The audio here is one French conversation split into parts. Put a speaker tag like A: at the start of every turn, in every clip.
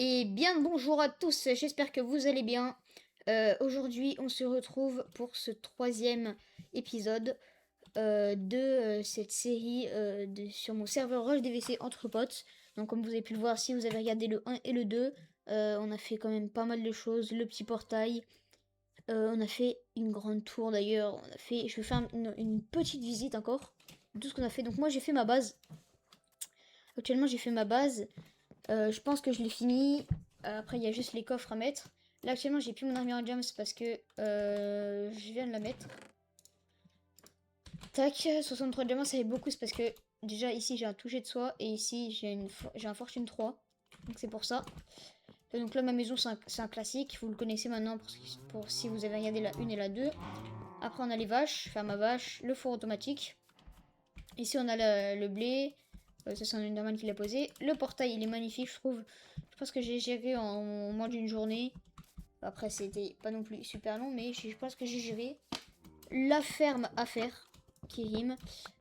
A: Et bien bonjour à tous, j'espère que vous allez bien. Aujourd'hui on se retrouve pour ce troisième épisode de cette série sur mon serveur Rush DVC entre potes. Donc comme vous avez pu le voir si vous avez regardé le 1 et le 2, on a fait quand même pas mal de choses. Le petit portail, on a fait une grande tour d'ailleurs. Je vais faire une petite visite encore de tout ce qu'on a fait. Donc moi j'ai fait ma base. Actuellement j'ai fait ma base. Je pense que je l'ai fini. Après, il y a juste les coffres à mettre. Là, actuellement, j'ai plus mon armure en gems parce que je viens de la mettre. Tac, 63 diamants, ça fait beaucoup. C'est parce que déjà, ici, j'ai un toucher de soie. Et ici, j'ai un fortune 3. Donc, c'est pour ça. Donc là, ma maison, c'est un classique. Vous le connaissez maintenant pour si vous avez regardé la 1 et la 2. Après, on a les vaches. Faire ma vache. Le four automatique. Ici, on a le blé. Ça, c'est un Enderman qui l'a posé. Le portail, il est magnifique, je trouve. Je pense que j'ai géré en moins d'une journée. Après, c'était pas non plus super long, mais je pense que j'ai géré. La ferme à faire, qui rime.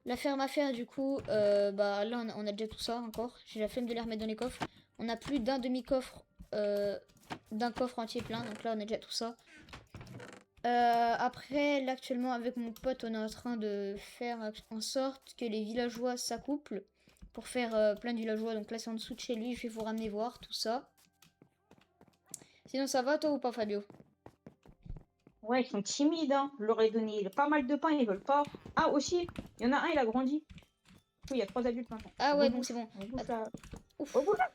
A: La ferme à faire, du coup, bah là, on a déjà tout ça encore. J'ai la flemme de les remettre dans les coffres. On a plus d'un demi-coffre, d'un coffre entier plein. Donc là, on a déjà tout ça. Après, là, actuellement, avec mon pote, on est en train de faire en sorte que les villageois s'accouplent pour faire plein de villageois. Donc là, c'est en dessous de chez lui. Je vais vous ramener voir tout ça. Sinon, ça va, toi ou pas, Fabio?
B: Ouais, ils sont timides, hein. Je leur ai donné pas mal de pain, ils veulent pas. Ah, aussi, il y en a un, il a grandi. Oui, il y a 3 adultes maintenant.
A: Ah ouais, bon, c'est
B: Rebouche,
A: bon.
B: rebouche
A: Attends.
B: là.
A: Ouf.
B: Rebouche là.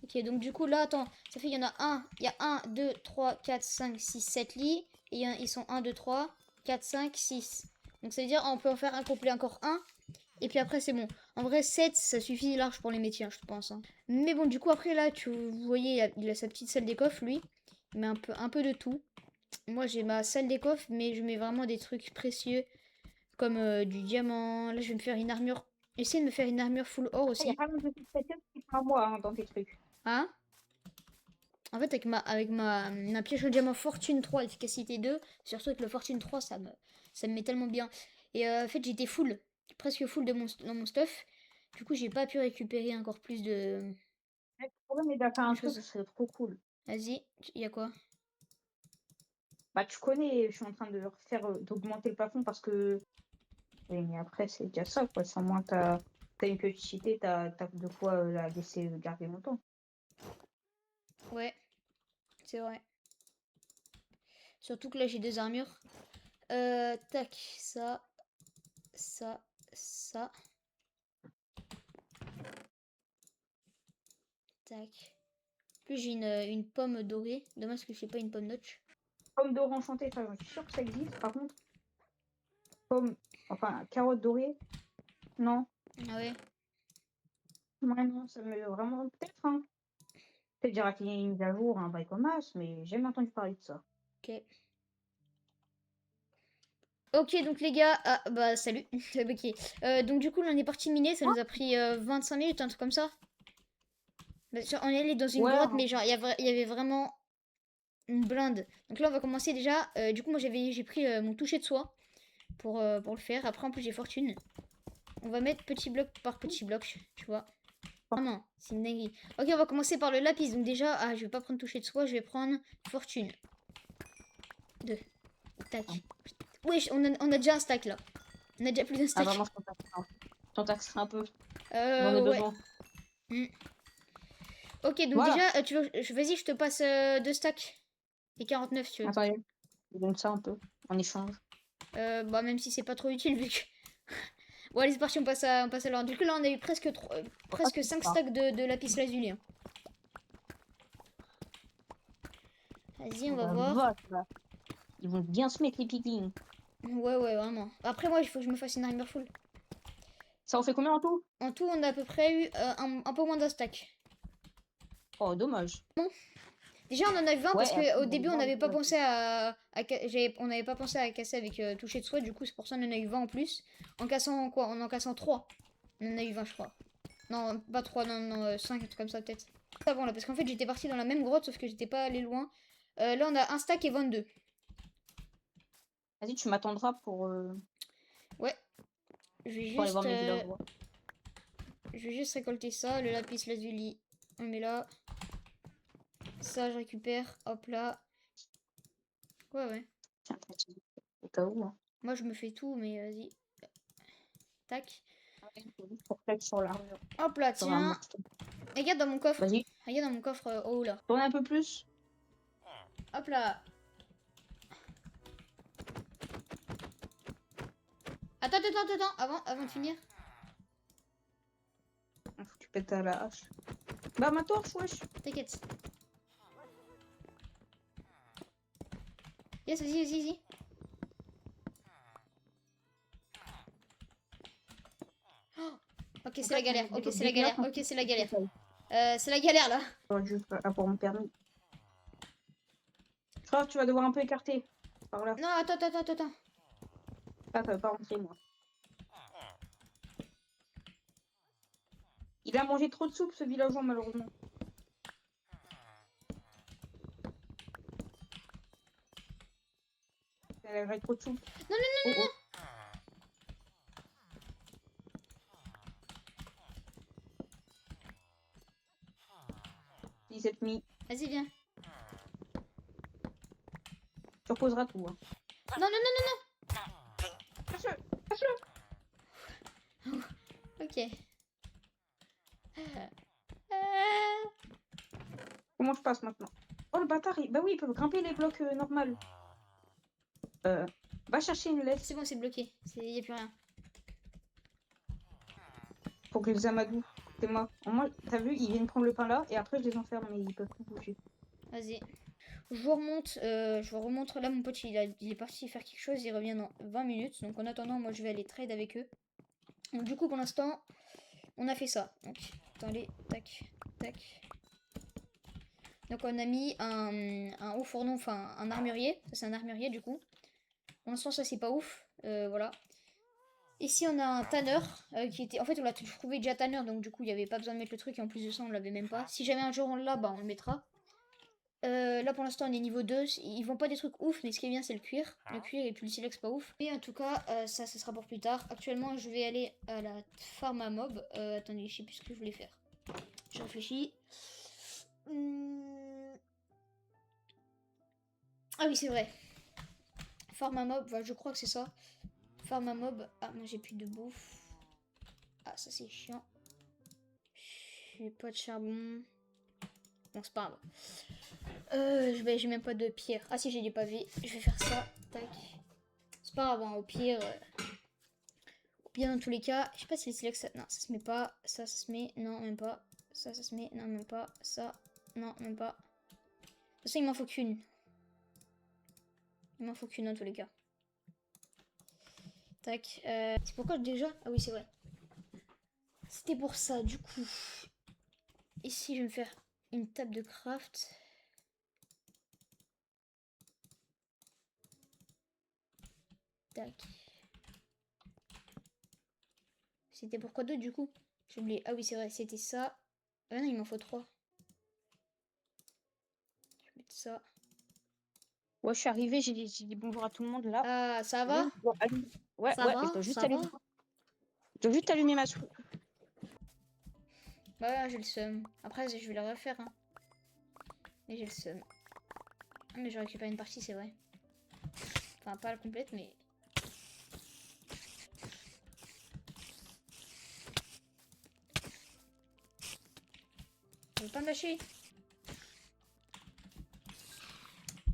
A: Ok, donc du coup, là, attends. Ça fait, il y en a un. Il y a 1, 2, 3, 4, 5, 6, 7 lits. Et ils sont 1, 2, 3, 4, 5, 6. Donc ça veut dire on peut en faire un complet encore un. Et puis après, c'est bon. En vrai, 7 ça suffit large pour les métiers, hein, je pense, hein. Mais bon, du coup, après, là, vous voyez, il a sa petite salle des coffres, lui. Il met un peu de tout. Moi, j'ai ma salle des coffres, mais je mets vraiment des trucs précieux, comme du diamant. Là, je vais me faire une armure. Essayer de me faire une armure full or
B: Il y a
A: aussi.
B: pas mal de petites précieuses qui sont à moi hein, dans tes trucs.
A: Hein? En fait, ma pioche au diamant Fortune 3, efficacité 2, surtout avec le Fortune 3, ça me met tellement bien. Et en fait, j'étais full, presque full dans mon stuff. Du coup, j'ai pas pu récupérer encore plus
B: Ouais, tu pourrais m'aider à faire
A: de
B: un truc,
A: choses.
B: ce serait trop cool.
A: Vas-y, il y a quoi?
B: Bah, tu connais, je suis en train de refaire, d'augmenter le plafond parce que. Oui, mais après, c'est déjà ça, quoi. Sans moins, t'as une petite cité, t'as de quoi la laisser garder longtemps.
A: Ouais, c'est vrai. Surtout que là, j'ai deux armures. Tac, ça, ça, ça. Tac. Plus j'ai une pomme dorée. Dommage que je fais pas une pomme notch.
B: Pomme dorée enchantée, ça, je suis sûre que ça existe. Par contre, pomme, enfin, carotte dorée, non.
A: Ah ouais,
B: Ouais, non, ça me vraiment peut-être, hein. Peut-être j'ai raté une mise à jour, un bail comme as, mais j'ai jamais entendu parler de ça.
A: ok. Ok, donc les gars, ah bah salut. Ok. Donc du coup, là, on est parti miner, ça nous a pris 25 minutes, un truc comme ça. On est allé dans une
B: Ouais,
A: grotte, mais genre, il y avait vraiment une blinde. Donc là, on va commencer déjà. Du coup, moi, j'ai pris mon toucher de soie pour le faire. Après, en plus, j'ai fortune. On va mettre petit bloc par petit bloc, tu vois. Vraiment, c'est une dinguerie. Ok, on va commencer par le lapis. Donc déjà, je vais pas prendre toucher de soie, je vais prendre fortune. 2. Tac. Wesh, on a déjà un stack là. On a déjà plus d'un
B: ah
A: stack.
B: vraiment, je t'en taxerai un peu. J'en ai
A: Ouais.
B: besoin.
A: Hmm. Ok, donc déjà,
B: Voilà.
A: vas-y, je te passe deux stacks. Et 49 si tu veux.
B: Attends, je donne ça un peu en échange.
A: Bah, même si c'est pas trop utile vu que. Bon, allez, c'est parti, on passe à l'ordre. Du coup, là, on a eu
B: Ah,
A: presque
B: c'est
A: 5
B: ça.
A: stacks de lapis lazuli, hein. Vas-y, on
B: Oh,
A: va
B: la
A: voir.
B: vache, là. Ils vont bien se mettre les piglins.
A: Ouais, ouais, vraiment. Après, moi, il faut que je me fasse une armure full.
B: Ça en fait combien en tout?
A: En tout, on a à peu près eu un peu moins d'un stack.
B: Oh, dommage.
A: Déjà, on en a eu 20
B: Ouais,
A: parce
B: et après,
A: qu'au
B: il y a les
A: début, on
B: blancs et
A: n'avait
B: tout,
A: pas
B: là.
A: pensé on n'avait pas pensé à casser avec toucher de soie. Du coup, c'est pour ça qu'on en a eu 20 en plus. En cassant quoi? En cassant 3. On en a eu 20, je crois. Non, pas 3, non, non, 5, un truc comme ça, peut-être. Avant là, parce qu'en fait, j'étais partie dans la même grotte, sauf que j'étais pas allé loin. Là, on a un stack et 22.
B: Vas-y, tu m'attendras
A: Ouais, je vais
B: pour aller
A: juste,
B: voir mes villageois.
A: je vais juste récolter ça, le lapis lazuli. on le met là. Ça, je récupère. Hop là. Ouais.
B: Tiens, au cas où. Hein.
A: Moi, je me fais tout, mais vas-y. Tac.
B: Pour flex sur l'armure.
A: Hop là,
B: Sur un
A: tiens.
B: morceau.
A: Regarde dans mon coffre.
B: Vas-y,
A: Regarde dans mon coffre. Oh là.
B: tourne un peu plus.
A: Hop là. Attends. Avant de finir.
B: Faut que tu pètes à la hache. Bah, ma torche, wesh.
A: T'inquiète. Yes, vas-y. Oh, ok, c'est la galère. Ok, c'est la galère. Ok, c'est la galère. C'est la galère là.
B: J'aurais juste avoir mon permis. Je crois que tu vas devoir un peu écarter. Par là.
A: Non, attends.
B: Ça va pas rentrer, moi. Il a mangé trop de soupe, ce villageois, malheureusement. Il avait trop de soupe.
A: Non.
B: Oh. 17 mi.
A: Vas-y, viens.
B: Tu reposeras tout. Hein.
A: Non.
B: Cache-le.
A: Ok.
B: Comment je passe maintenant? Oh, le bâtard. Bah oui, il peut grimper les blocs normaux. Va chercher une laisse.
A: C'est bon, c'est bloqué. Il n'y a plus rien.
B: Pour que les amadou. C'est moi. Moi, t'as vu, ils viennent prendre le pain là et après je les enferme mais ils peuvent plus bouger.
A: Vas-y. Je vous remonte. Je vous remonte. Là, mon pote, il est parti faire quelque chose. Il revient dans 20 minutes. Donc, en attendant, moi, je vais aller trade avec eux. Donc, du coup, pour l'instant, on a fait ça. Donc, attendez. Tac. Donc, on a mis un haut fourneau, enfin, un armurier. Ça, c'est un armurier, du coup. Pour l'instant, ça, c'est pas ouf. Voilà. Ici, on a un tanner qui était. En fait, on l'a trouvé déjà tanner, donc du coup, il n'y avait pas besoin de mettre le truc. Et en plus de ça, on l'avait même pas. Si jamais un jour on l'a, bah, on le mettra. Là pour l'instant on est niveau 2, ils vont pas des trucs ouf mais ce qui est bien c'est le cuir. Le cuir et puis le silex pas ouf. Et en tout cas ça sera pour plus tard. Actuellement je vais aller à la farm à mob. Attendez je sais plus ce que je voulais faire. Je réfléchis. Ah oui c'est vrai. Farm à mob, bah, je crois que c'est ça. Farm à mob. Ah moi j'ai plus de bouffe. Ah ça c'est chiant. J'ai pas de charbon. Bon c'est pas grave. J'ai même pas de pierre. Ah si j'ai des pavés. Je vais faire ça. Tac. C'est pas grave, hein, au pire. Bien dans tous les cas. Je sais pas si les silex. Non, ça se met pas. Ça se met. Non, même pas. Ça se met. Non, même pas. Ça. Non, même pas. De toute façon, il m'en faut qu'une. Il m'en faut qu'une dans tous les cas. Tac. C'est pourquoi déjà. Ah oui, c'est vrai. C'était pour ça, du coup. Ici, je vais me faire une table de craft. Tac. C'était pourquoi d'autre du coup? J'ai oublié. Ah oui, c'est vrai, c'était ça. Ah non, il m'en faut 3. Je vais mettre ça.
B: Ouais, je suis arrivée, j'ai dit bonjour à tout le monde là.
A: Ah, ça va?
B: Ouais,
A: ça va
B: je dois juste
A: ça
B: allumer.
A: va
B: Je dois juste allumer ma soupe.
A: Bah ouais, j'ai le seum. Après, je vais le refaire. Hein. Mais j'ai le seum. Ah, mais je récupère une partie, c'est vrai. Enfin, pas la complète, mais. Je veux pas me lâcher.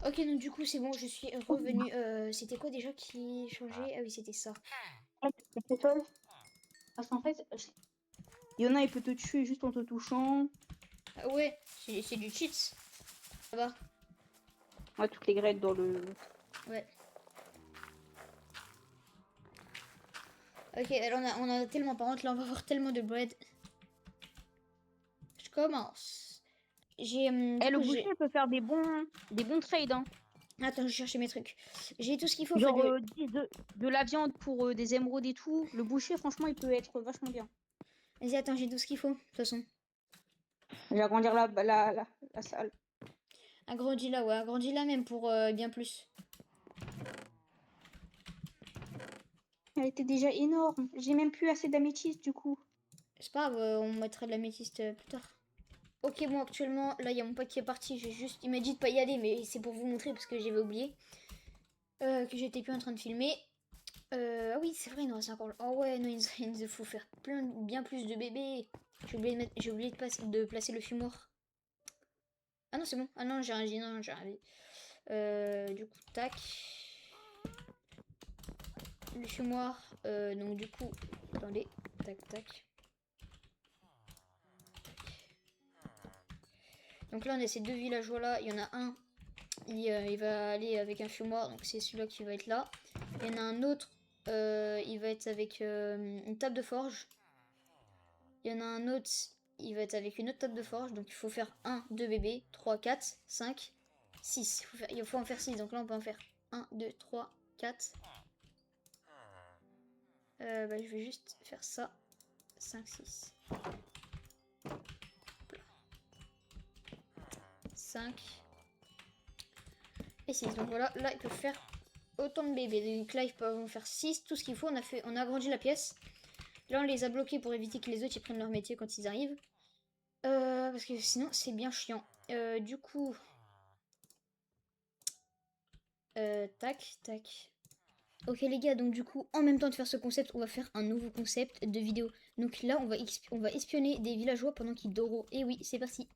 A: Ok, donc du coup, c'est bon, je suis revenue. C'était quoi déjà qui changeait? Ah oui, c'était ça.
B: Parce qu'en fait, Yona il peut te tuer juste en te touchant.
A: Ah ouais, c'est du cheat. Ça va.
B: Ouais, toutes les graines dans le.
A: Ouais. Ok, alors on a tellement, par contre, là, on va avoir tellement de bread. Je commence. J'ai.
B: Le boucher peut faire des bons trades. Hein.
A: Attends, je cherche mes trucs. J'ai tout ce qu'il faut.
B: Genre de la viande pour des émeraudes et tout. Le boucher, franchement, il peut être vachement bien.
A: Vas-y, attends, j'ai tout ce qu'il faut, de toute façon.
B: Je vais agrandir la salle.
A: Agrandis là, ouais, agrandis là même pour bien plus.
B: Elle était déjà énorme. J'ai même plus assez d'améthyste du coup.
A: C'est pas grave, on mettra de l'améthyste plus tard. Ok, bon, actuellement, là, il y a mon pote qui est parti. Il m'a dit de pas y aller, mais c'est pour vous montrer parce que j'avais oublié que j'étais plus en train de filmer. Ah oui, c'est vrai, il nous reste encore. Oh ouais, non, il nous faut faire bien plus de bébés. J'ai oublié de placer le fumoir. Ah non, c'est bon. Ah non, j'ai rien dit. Non, j'ai rien dit. Du coup, tac. Le fumoir. Donc, du coup, attendez. Tac, tac. Donc là, on a ces 2 villageois là. Il y en a un. Il va aller avec un fumoir. Donc, c'est celui-là qui va être là. Il y en a un autre. Il va être avec une table de forge. Il y en a un autre, il va être avec une autre table de forge. Donc il faut faire 1, 2 bébés, 3, 4, 5, 6. Il faut en faire 6. Donc là, on peut en faire 1, 2, 3, 4. Bah, je vais juste faire ça. 5, 6. 5 et 6. Donc voilà, là, ils peuvent faire autant de bébés. Donc là, ils peuvent en faire 6. Tout ce qu'il faut, on a agrandi la pièce. Là, on les a bloqués pour éviter que les autres ils prennent leur métier quand ils arrivent. Parce que sinon, c'est bien chiant. Du coup, tac, tac. Ok les gars, donc du coup, en même temps de faire ce concept, on va faire un nouveau concept de vidéo. Donc là, on va espionner des villageois pendant qu'ils dorent. Et oui, c'est parti.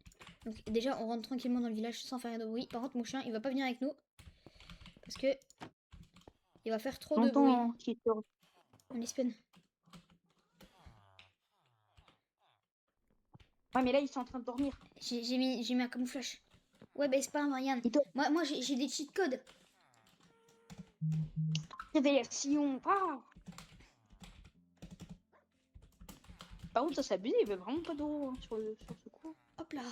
A: Donc déjà, on rentre tranquillement dans le village sans faire de bruit. Par contre, mon chien, il va pas venir avec nous. Parce que il va faire trop de bruit.
B: J'entends qu'il sort.
A: On espionne.
B: Ouais, mais là, ils sont en train de dormir.
A: J'ai mis un camouflage. Ouais, bah c'est pas un Marianne.
B: Ils dorment.
A: Moi j'ai des cheat codes.
B: Révélation. Ah. Par contre, ça s'abuse, il veut vraiment pas d'eau sur ce coup.
A: Hop là.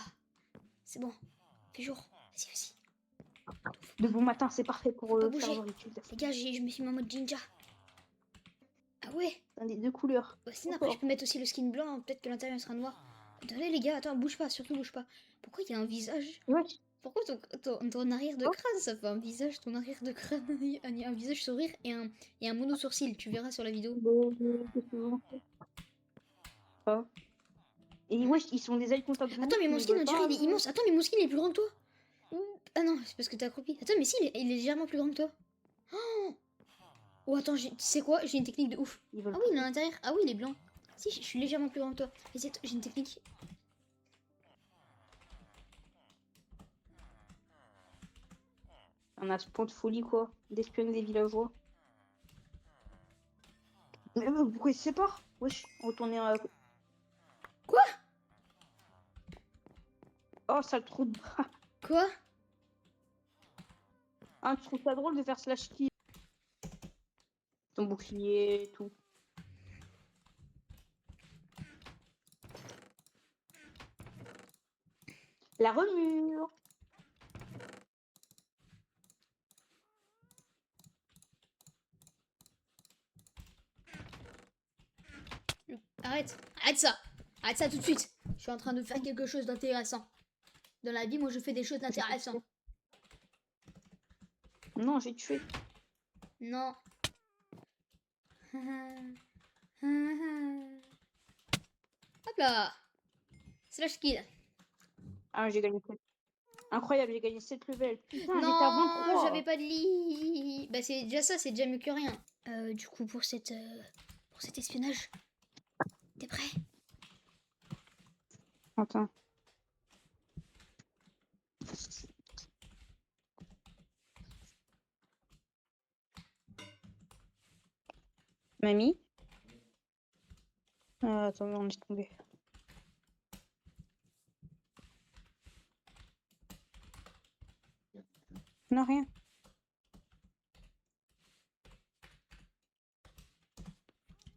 A: C'est bon. Fait jour. Vas-y, vas-y.
B: De bon matin, c'est parfait pour
A: Faut pas
B: faire
A: bouger.
B: leur étude.
A: Les gars, je me suis mis en mode ninja. Ah ouais.
B: Un des 2 couleurs.
A: Bah, sinon, après, je peux mettre aussi le skin blanc. Peut-être que l'intérieur sera noir. Attendez, les gars, attends, bouge pas, surtout bouge pas. Pourquoi il y a un visage?
B: Ouais.
A: Pourquoi ton arrière de
B: Oh.
A: crâne, ça fait un visage? Ton arrière de crâne, il y a un visage sourire et un mono sourcil. Tu verras sur la vidéo.
B: Qu'est-ce que vous en faites? Ah. Et ouais, ils sont des ailes contacts de
A: Attends, mais mon
B: mais ils
A: skin,
B: veulent
A: on dirait,
B: pas.
A: il est immense. Attends, mais mon skin, il est plus grand que toi. Ah non, c'est parce que t'as accroupi. Attends, mais si, il est légèrement plus grand que toi. Oh, attends, tu sais quoi? J'ai une technique de ouf.
B: Ils veulent
A: Ah
B: pas.
A: oui, il est à l'intérieur. Ah oui, il est blanc. Si, je suis légèrement plus grand que toi. Vas-y, attends, j'ai une technique.
B: On a ce point de folie, quoi. D'espionner des villageois. Mais pourquoi ils se séparent? Wesh, retourner à...
A: Quoi?
B: Oh, sale trou de...
A: Quoi?
B: Hein, tu trouves ça drôle de faire slash kill? Ton bouclier et tout. La remure.
A: Arrête, arrête ça. Arrête ça tout de suite. Je suis en train de faire quelque chose d'intéressant. Dans la vie, moi, je fais des choses intéressantes.
B: Non, j'ai tué.
A: Non. Hop là. Slash kill.
B: Ah, j'ai gagné 7. Incroyable, j'ai gagné 7 levels. Putain, j'étais à
A: Non,
B: 23.
A: j'avais pas de lit. Bah c'est déjà ça, c'est déjà mieux que rien. Du coup, pour cet espionnage, t'es prêt?
B: Attends. Mamie? Attends, on est tombé. Non, rien.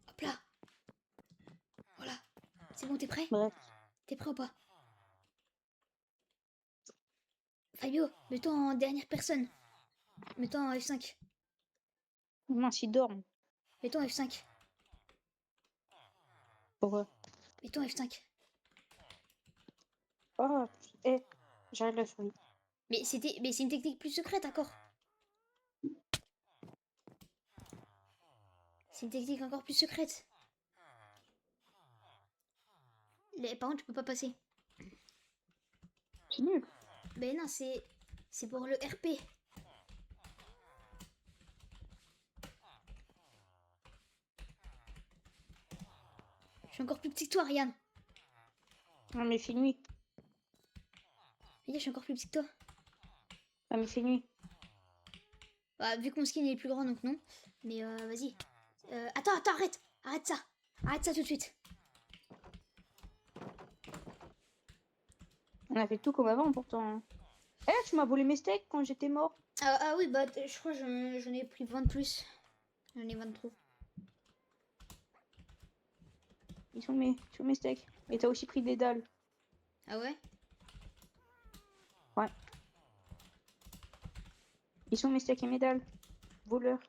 A: Hop là. Voilà. C'est bon, t'es prêt?
B: Bref.
A: T'es prêt ou pas? Fabio, mets-toi en dernière personne. Mets-toi en F5.
B: Mince, ils dorment.
A: Mets-toi en F5.
B: Pourquoi?
A: Mets-toi en F5.
B: Oh, j'arrête la souris.
A: Mais c'est une technique plus secrète encore. C'est une technique encore plus secrète. Par contre, tu peux pas passer.
B: C'est nul.
A: Ben non, c'est pour le RP. Je suis encore plus petit que toi, Ryan.
B: Non, mais c'est nuit.
A: Regarde, je suis encore plus petit que toi.
B: Non, mais c'est nuit.
A: Bah, vu que mon skin est plus grand, donc non. Mais vas-y. Attends, arrête. Arrête ça. Arrête ça tout de suite.
B: On a fait tout comme avant, pourtant. Eh, tu m'as volé mes steaks quand j'étais mort.
A: Ah oui, bah je crois que j'en ai pris 20 de plus. J'en ai 20 trop.
B: Ils sont mes steaks. Et t'as aussi pris des dalles.
A: Ah ouais?
B: Ouais. Ils sont mes steaks et mes dalles. Voleur.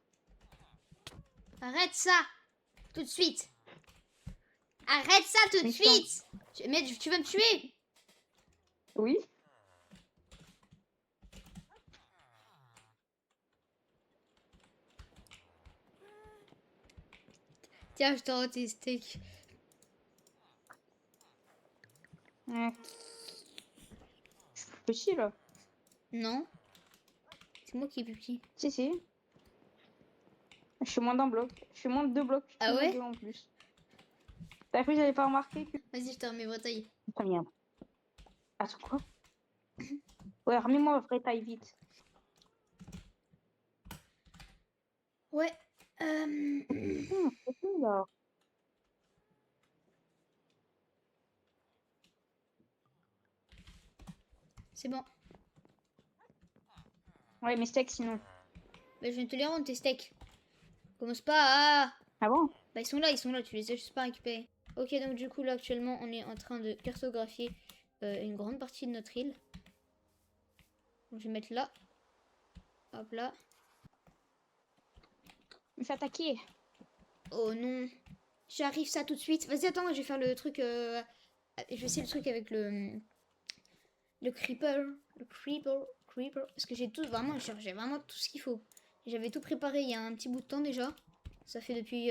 A: Arrête ça. Tout de suite. Arrête ça tout de
B: Mais
A: suite. Mais tu vas me tuer.
B: Oui.
A: Tiens, je te rends tes steaks.
B: Ouais. Je suis petit là.
A: Non. C'est moi qui est plus petit.
B: Si. Je suis moins d'un bloc. Je suis moins de 2 blocs.
A: Ah ouais?
B: Deux en plus. T'as cru que j'avais pas remarqué que.
A: Vas-y, je te remets vraie taille.
B: Putain, merde. Attends, quoi? Ouais, remets-moi vraie taille vite.
A: Ouais.
B: C'est tout, là.
A: C'est bon.
B: Ouais, mes steaks sinon.
A: Bah, je viens de te les rendre tes steaks. Commence pas à...
B: Ah bon?
A: Bah, ils sont là, tu les as juste pas récupérés. Ok, donc du coup, là, actuellement, on est en train de cartographier une grande partie de notre île. Donc, je vais mettre là. Hop là.
B: Je me fais attaquer.
A: Oh non. J'arrive ça tout de suite. Vas-y, attends, je vais faire le truc... Je vais essayer le truc avec le creeper. Le creeper. Parce que j'ai tout... Vraiment, j'ai vraiment tout ce qu'il faut. J'avais tout préparé il y a un petit bout de temps déjà. Ça fait depuis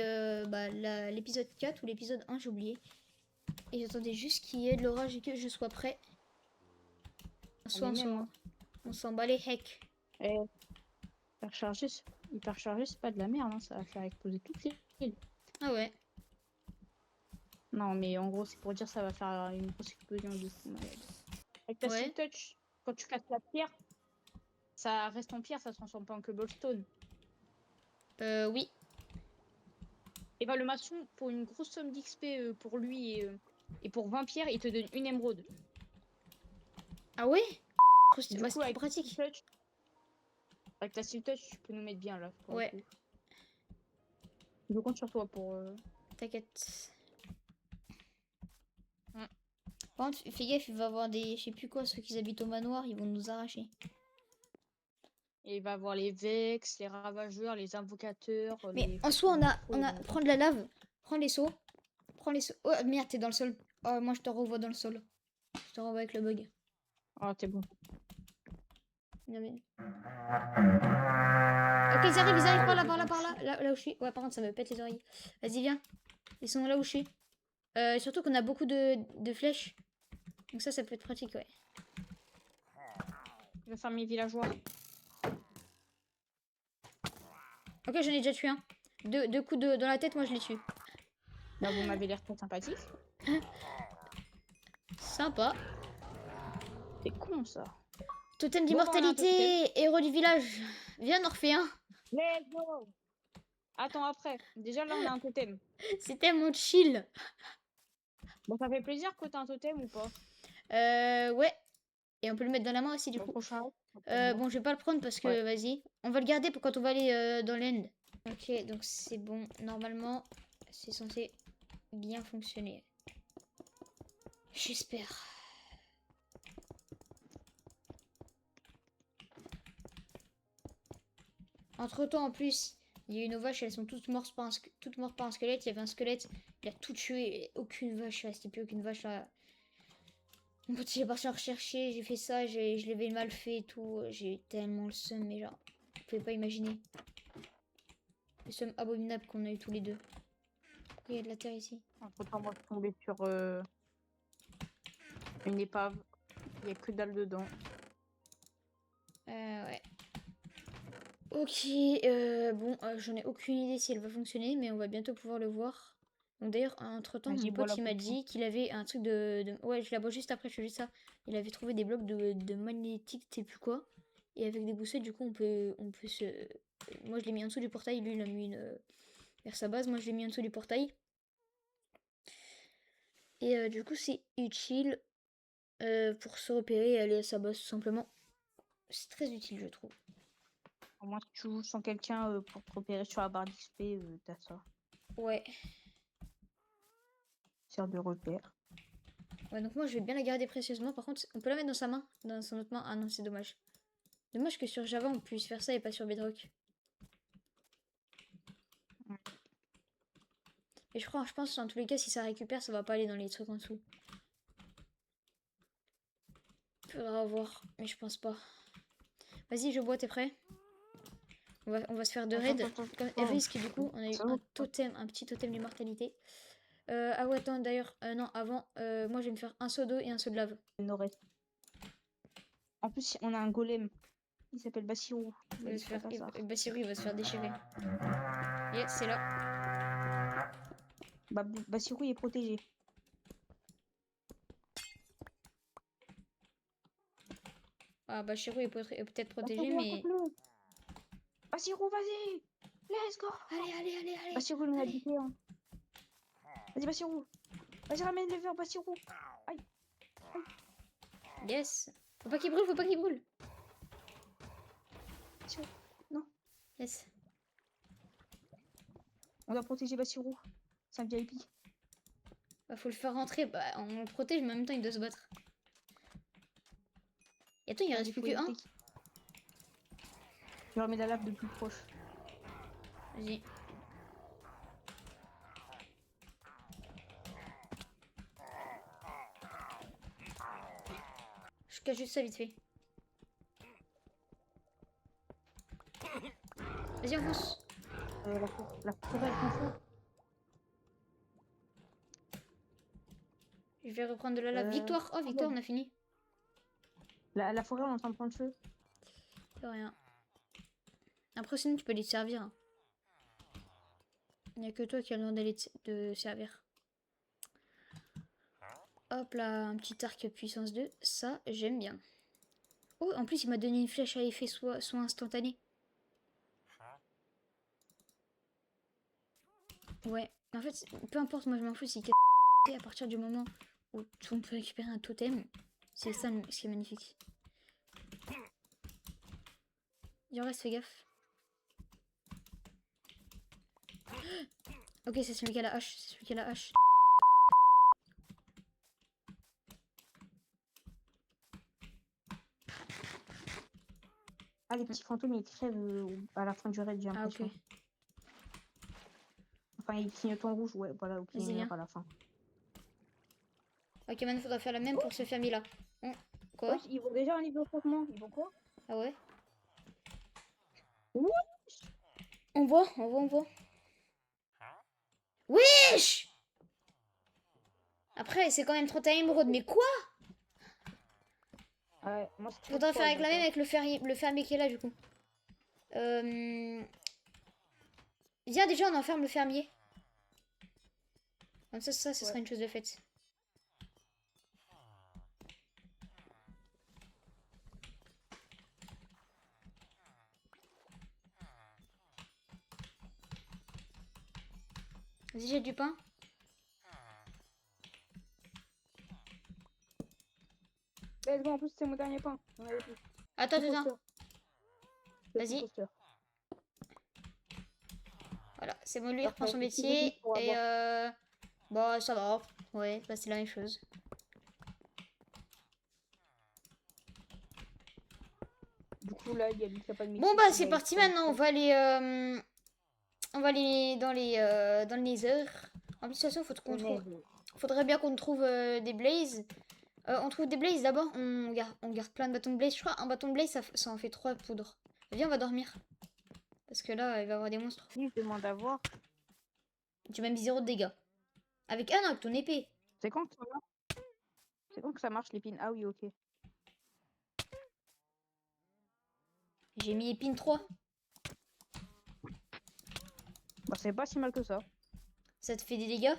A: l'épisode 4 ou l'épisode 1, j'ai oublié. Et j'attendais juste qu'il y ait de l'orage et que je sois prêt. Soit on s'en bat les heck.
B: Eh, hyper chargé, c'est pas de la merde, hein. Ça va faire exploser toute l'île.
A: Ah ouais.
B: Non, mais en gros, c'est pour dire ça va faire une grosse explosion de fou malade. Avec ta
A: Ouais.
B: Silk Touch, quand tu casses la pierre, ça reste en pierre, ça se transforme pas en cobblestone.
A: Oui.
B: Et bah, le maçon, pour une grosse somme d'XP pour lui et pour 20 pierres, il te donne une émeraude.
A: Ah ouais.
B: Du
A: C'est
B: coup,
A: trop
B: avec
A: pratique.
B: avec ta Silk Touch, tu peux nous mettre bien là. Pour
A: Ouais.
B: le coup. Je compte sur toi pour.
A: T'inquiète. Par contre, fais gaffe, il va y avoir des... Je sais plus quoi, ceux qui habitent au manoir, ils vont nous arracher.
B: Et il va avoir les Vex, les Ravageurs, les Invocateurs.
A: Mais en soi, prends de la lave. Prends les seaux. Oh merde, t'es dans le sol. Oh, moi je te revois dans le sol. Je te revois avec le bug.
B: Ah, t'es bon.
A: Non, mais... Ok, ils arrivent par là. Là où je suis. Ouais, par contre, ça me pète les oreilles. Vas-y, viens. Ils sont là où je suis. Surtout qu'on a beaucoup de flèches. Donc ça peut être pratique, ouais.
B: Je vais faire mes villageois.
A: Ok, j'en ai déjà tué un. Deux coups dans la tête, moi je les tue.
B: Là, vous m'avez l'air très sympathique.
A: Sympa.
B: C'est con ça.
A: Totem
B: Bon, bah, on a un
A: d'immortalité, héros du village. Viens, on en refait un.
B: Let's go. Attends, après. Déjà, là, on a un totem.
A: C'est tellement chill.
B: Bon, ça fait plaisir que t'as un totem ou pas?
A: Ouais. Et on peut le mettre dans la main aussi, du
B: Bon,
A: coup.
B: prochain.
A: Bon, je vais pas le prendre parce que,
B: Ouais.
A: vas-y. On va le garder pour quand on va aller dans l'end. Ok, donc c'est bon. Normalement, c'est censé bien fonctionner. J'espère. Entre temps, en plus, il y a eu nos vaches, elles sont toutes mortes par un squelette. Il y avait un squelette, il a tout tué. Et aucune vache, il restait plus aucune vache là. Mon pote, j'ai parti en rechercher, j'ai fait ça, je l'avais mal fait et tout. J'ai eu tellement le seum, mais genre, vous pouvez pas imaginer. Le seum abominable qu'on a eu tous les deux. Il y a de la terre ici.
B: Entre temps, moi, je suis tombée sur une épave. Il y a que dalle dedans.
A: Ouais. Ok, bon, j'en ai aucune idée si elle va fonctionner, mais on va bientôt pouvoir le voir. Donc d'ailleurs, entre-temps,
B: Vas-y,
A: mon
B: bois
A: pote,
B: la
A: il m'a
B: potion.
A: dit qu'il avait un truc Ouais, je la bois juste après, je fais juste ça. Il avait trouvé des blocs de magnétique, je sais plus quoi. Et avec des boussettes, du coup, on peut se... Moi, je l'ai mis en dessous du portail, lui, il a mis vers sa base. Moi, je l'ai mis en dessous du portail. Et du coup, c'est utile pour se repérer et aller à sa base, tout simplement. C'est très utile, je trouve.
B: Au moins, si tu joues sans quelqu'un pour te repérer sur la barre d'XP, t'as ça.
A: Ouais.
B: Sert de repère.
A: Ouais, donc moi, je vais bien la garder précieusement. Par contre, on peut la mettre dans sa main, dans son autre main. Ah non, c'est dommage. Dommage que sur Java, on puisse faire ça et pas sur Bedrock.
B: Ouais.
A: Et je pense, en tous les cas, si ça récupère, ça va pas aller dans les trucs en dessous. Faudra voir, mais je pense pas. Vas-y, je bois, t'es prêt? On va se faire deux raids. Et risque, du coup, on a eu
B: Ça
A: un
B: va.
A: totem, un petit totem d'immortalité. Ah ouais, attends, d'ailleurs, non, avant, moi je vais me faire un seau d'eau et un seau de lave.
B: Nord-Est. En plus, on a un golem. Il s'appelle Bassirou.
A: Il va se faire... Bassirou, il va se faire déchirer. Et c'est là.
B: Bah, Bassirou, il est protégé.
A: Ah, Bassirou est peut-être protégé,
B: Bassirou,
A: mais...
B: attaque-le. Bassirou, vas-y. Let's go.
A: Allez, allez, allez, allez.
B: Bassirou, il nous a
A: Allez.
B: buté. Hein. Vas-y, Bassirou. Vas-y, ramène le verre, Bassirou. Aïe.
A: Yes. Faut pas qu'il brûle, faut pas qu'il brûle.
B: Bassirou. Non.
A: Yes.
B: On doit protéger Bassirou. C'est un VIP.
A: Bah, faut le faire rentrer. Bah, on le protège, mais en même temps, il doit se battre. Et attends, il reste plus que un.
B: Je remets la lave de plus proche.
A: Vas-y. Je cache juste ça vite fait. Vas-y, on fonce.
B: La forêt, elle prend feu.
A: Je vais reprendre de la lave. Victoire. Oh, victoire, on a fini.
B: La forêt, on est en train de prendre feu.
A: De rien. Après, sinon, tu peux les servir. Hein. Il n'y a que toi qui as le droit d'aller de servir. Hop là, un petit arc puissance 2. Ça, j'aime bien. Oh, en plus, il m'a donné une flèche à effet soin instantané. Ouais, en fait, peu importe, moi je m'en fous si à partir du moment où on peut récupérer un totem. C'est ça ce qui est magnifique. Il en reste, fais gaffe. Ok, c'est celui qui a la hache, c'est celui qui a la hache.
B: Ah, les petits fantômes, ils crèvent à la fin du raid, j'ai l'impression.
A: Ok.
B: Enfin, ils clignotent en rouge, ouais, voilà, ok, ils meurent à la fin.
A: Ok, maintenant, faudra faire la même pour ce fermier là. Quoi?
B: Ouais, ils vont déjà un niveau de traitement. Ils vont quoi?
A: Ah ouais?
B: Ouais.
A: On voit. Wesh! Après, c'est quand même 31 émeraudes, mais quoi?
B: Ouais, moi,
A: Faudra faire avec la même avec le fermier qui est là, du coup. Viens, déjà, on enferme le fermier. Comme ça, ce sera une chose de faite. Vas-y, j'ai du pain.
B: Let's go, en plus, c'est mon dernier pain.
A: Attends. Vas-y. Voilà, c'est bon, lui, il reprend son métier. Et bon, ça va. Ouais, bah, c'est la même chose.
B: Du coup, là, il y a lui qui a pas de métier.
A: Bon, bah, c'est parti maintenant. On va aller dans le Nether. En plus, de toute façon, faudrait bien qu'on trouve des blazes. On trouve des blazes d'abord. On garde plein de bâtons de blaze. Je crois un bâton de blaze, ça en fait 3 poudres. Viens, on va dormir. Parce que là, il va y avoir des monstres.
B: Oui, je demande à voir.
A: Tu m'as mis 0 de dégâts. Avec non, avec ton épée.
B: C'est quand que ça marche? C'est quand que ça marche, l'épine? Ah oui, ok.
A: J'ai mis épine 3.
B: Bah, c'est pas si mal que ça.
A: Ça te fait des dégâts?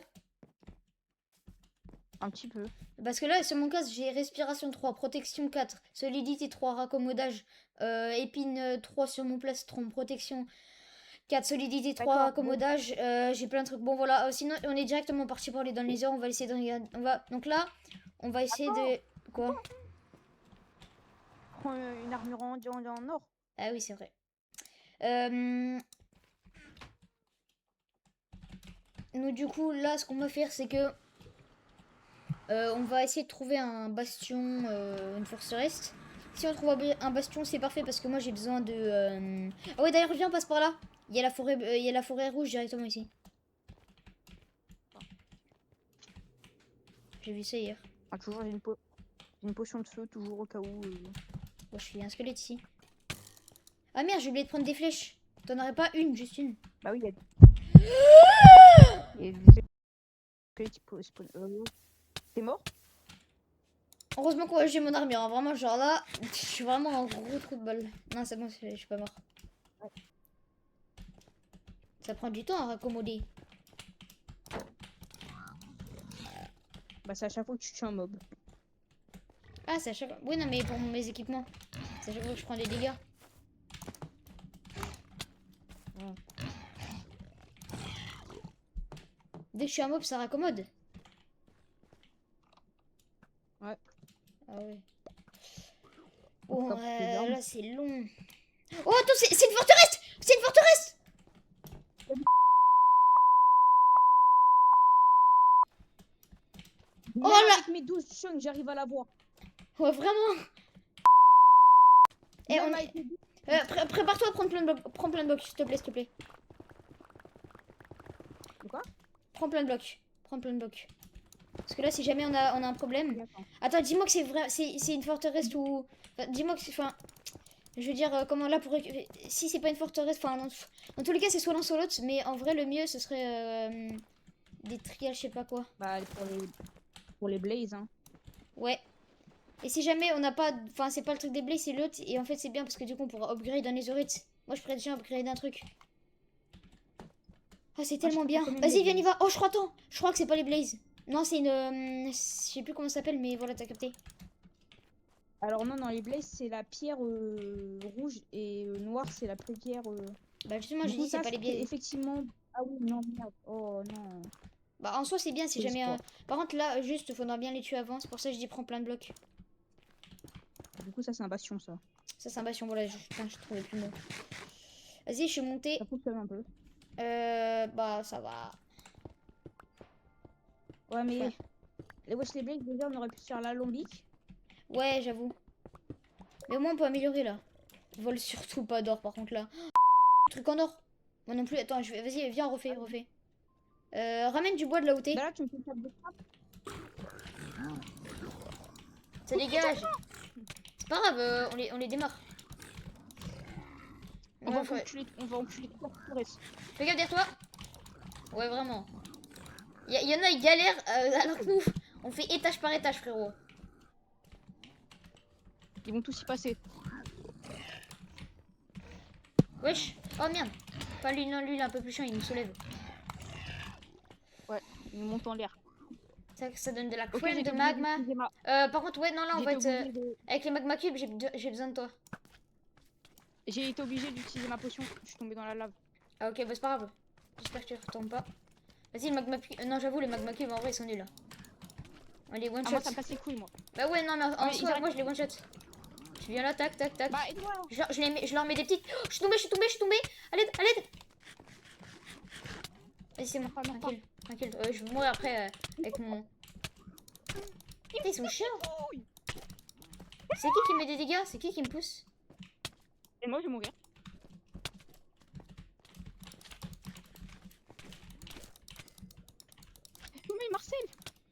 B: Un petit peu.
A: Parce que là, sur mon casque, j'ai respiration 3, protection 4, solidité 3, raccommodage, épine 3 sur mon plastron, protection 4, solidité 3,
B: D'accord,
A: raccommodage, j'ai plein de trucs. Bon voilà, sinon on est directement parti pour aller dans les heures, on va essayer de regarder. Donc là, on va essayer de... Quoi?
B: Prends une armure en or.
A: Ah oui, c'est vrai. Nous du coup, là, ce qu'on va faire, c'est que... on va essayer de trouver un bastion, une forteresse. Si on trouve un bastion, c'est parfait parce que moi j'ai besoin de... Ah ouais, d'ailleurs, viens, on passe par là. Il y a la forêt rouge directement ici. J'ai vu ça hier.
B: Ah, toujours, j'ai une potion de feu, toujours au cas où.
A: Oh, je suis un squelette ici. Ah merde, j'ai oublié de prendre des flèches. T'en aurais pas une, juste une.
B: Bah oui, il y a des T'es mort?
A: Heureusement que j'ai mon armure, hein. Vraiment, genre là, je suis vraiment un gros trou de balle. Non, c'est bon, je suis pas mort. Ça prend du temps à raccommoder.
B: Bah c'est à chaque fois que tu tues un mob.
A: Ah, c'est à chaque fois. Oui, non, mais pour mes équipements. C'est à chaque fois que je prends des dégâts.
B: Ouais.
A: Dès que je suis un mob, ça raccommode.
B: Ouais.
A: Ah ouais. Oh,
B: Hop, c'est bien.
A: là, c'est long. Oh, attends, c'est une forteresse! C'est une forteresse!
B: Oh
A: là!
B: Avec mes 12 chunks, j'arrive à la voir.
A: Ouais, vraiment. Et
B: Même
A: on...
B: avec mes 12
A: Prépare-toi à prendre plein de blocs. Prends plein de blocs, s'il te plaît, s'il te plaît.
B: De quoi?
A: Prends plein de blocs. Prends plein de blocs. Parce que là, si jamais on a un problème...
B: D'accord.
A: Attends, dis-moi que c'est vrai, c'est une forteresse ou... Enfin, dis-moi que c'est... Enfin, je veux dire, comment là pour... Si c'est pas une forteresse, enfin, dans tous les cas, c'est soit l'un soit l'autre. Mais en vrai, le mieux, ce serait des trials, je sais pas quoi.
B: Bah pour les blazes, hein.
A: Ouais. Et si jamais on n'a pas... Enfin, c'est pas le truc des blés, c'est l'autre. Et en fait, c'est bien parce que du coup, on pourra upgrade un netherite. Moi, je pourrais déjà upgrade un truc. Ah, c'est tellement bien. Vas-y, viens, on y va. Oh, je crois, attends. Je crois que c'est pas les blazes. Non, c'est une... je sais plus comment ça s'appelle, mais voilà, t'as capté.
B: Alors non, les blazes, c'est la pierre rouge et noire, c'est la pierre...
A: Bah, justement,
B: Du
A: j'ai
B: coup,
A: dit, c'est
B: ça,
A: pas les blazes.
B: effectivement... Ah oui, non, merde. Oh non.
A: Bah, en soi, c'est bien si
B: Faux
A: jamais...
B: espoir.
A: Par contre, là, juste, faudra bien les tuer avant. C'est pour ça que je dis, prends plein de blocs.
B: Du coup, ça, c'est un bastion, ça.
A: Ça, c'est un bastion. Voilà, putain, je trouvais plus le mot. Vas-y, je suis montée.
B: Ça fonctionne un peu.
A: Bah, ça va.
B: Ouais, mais...
A: Ouais.
B: Les Wesh les blazes, déjà, on aurait pu se faire l'alambic.
A: Ouais, j'avoue. Mais au moins, on peut améliorer, là. Vole surtout pas d'or, par contre, là. Truc en or. Moi non plus. Attends, vas-y, viens, refais. Ramène du bois de là où t'es.
B: Bah là, tu me fais une table de frappe.
A: Ça dégage. C'est pas grave, on les démarre.
B: On
A: Ouais,
B: va enculer toute la forteresse.
A: fais gaffe derrière toi. Ouais, vraiment. Y en a, ils galèrent, alors que nous, on fait étage par étage, frérot.
B: Ils vont tous y passer.
A: Wesh. Oh merde. Pas lui, non, lui, il est un peu plus chiant, il nous soulève.
B: Ouais, ils montent en l'air.
A: Ça donne de la
B: Ok,
A: crème
B: j'ai
A: de
B: été obligée
A: magma.
B: d'utiliser ma-
A: Par contre, ouais, non, là, on
B: j'ai
A: va
B: été
A: être...
B: obligée de-
A: Avec les magma cubes, j'ai besoin de toi.
B: J'ai été obligée d'utiliser ma potion. Je suis tombée dans la lave.
A: Ah, ok, bah c'est pas grave. J'espère que tu retournes pas. Vas-y, le magma cube... non, j'avoue, les magma cubes, en vrai, ils sont nuls. On les one
B: Ah,
A: shot.
B: moi, ça me casse les couilles, moi.
A: Bah ouais, non, mais en
B: Mais
A: soi, moi, je les one shot. Tu viens là, tac, tac, tac.
B: Bah, aide-moi.
A: Je leur mets des petites... Oh, je suis tombée. À l'aide. Vas-y, c'est bon,
B: Meurs pas.
A: tranquille. Je vais mourir après avec mon... Putain, ils sont chiants. C'est qui met des dégâts? C'est qui me pousse?
B: Et moi, je vais mourir. Mais Marcel,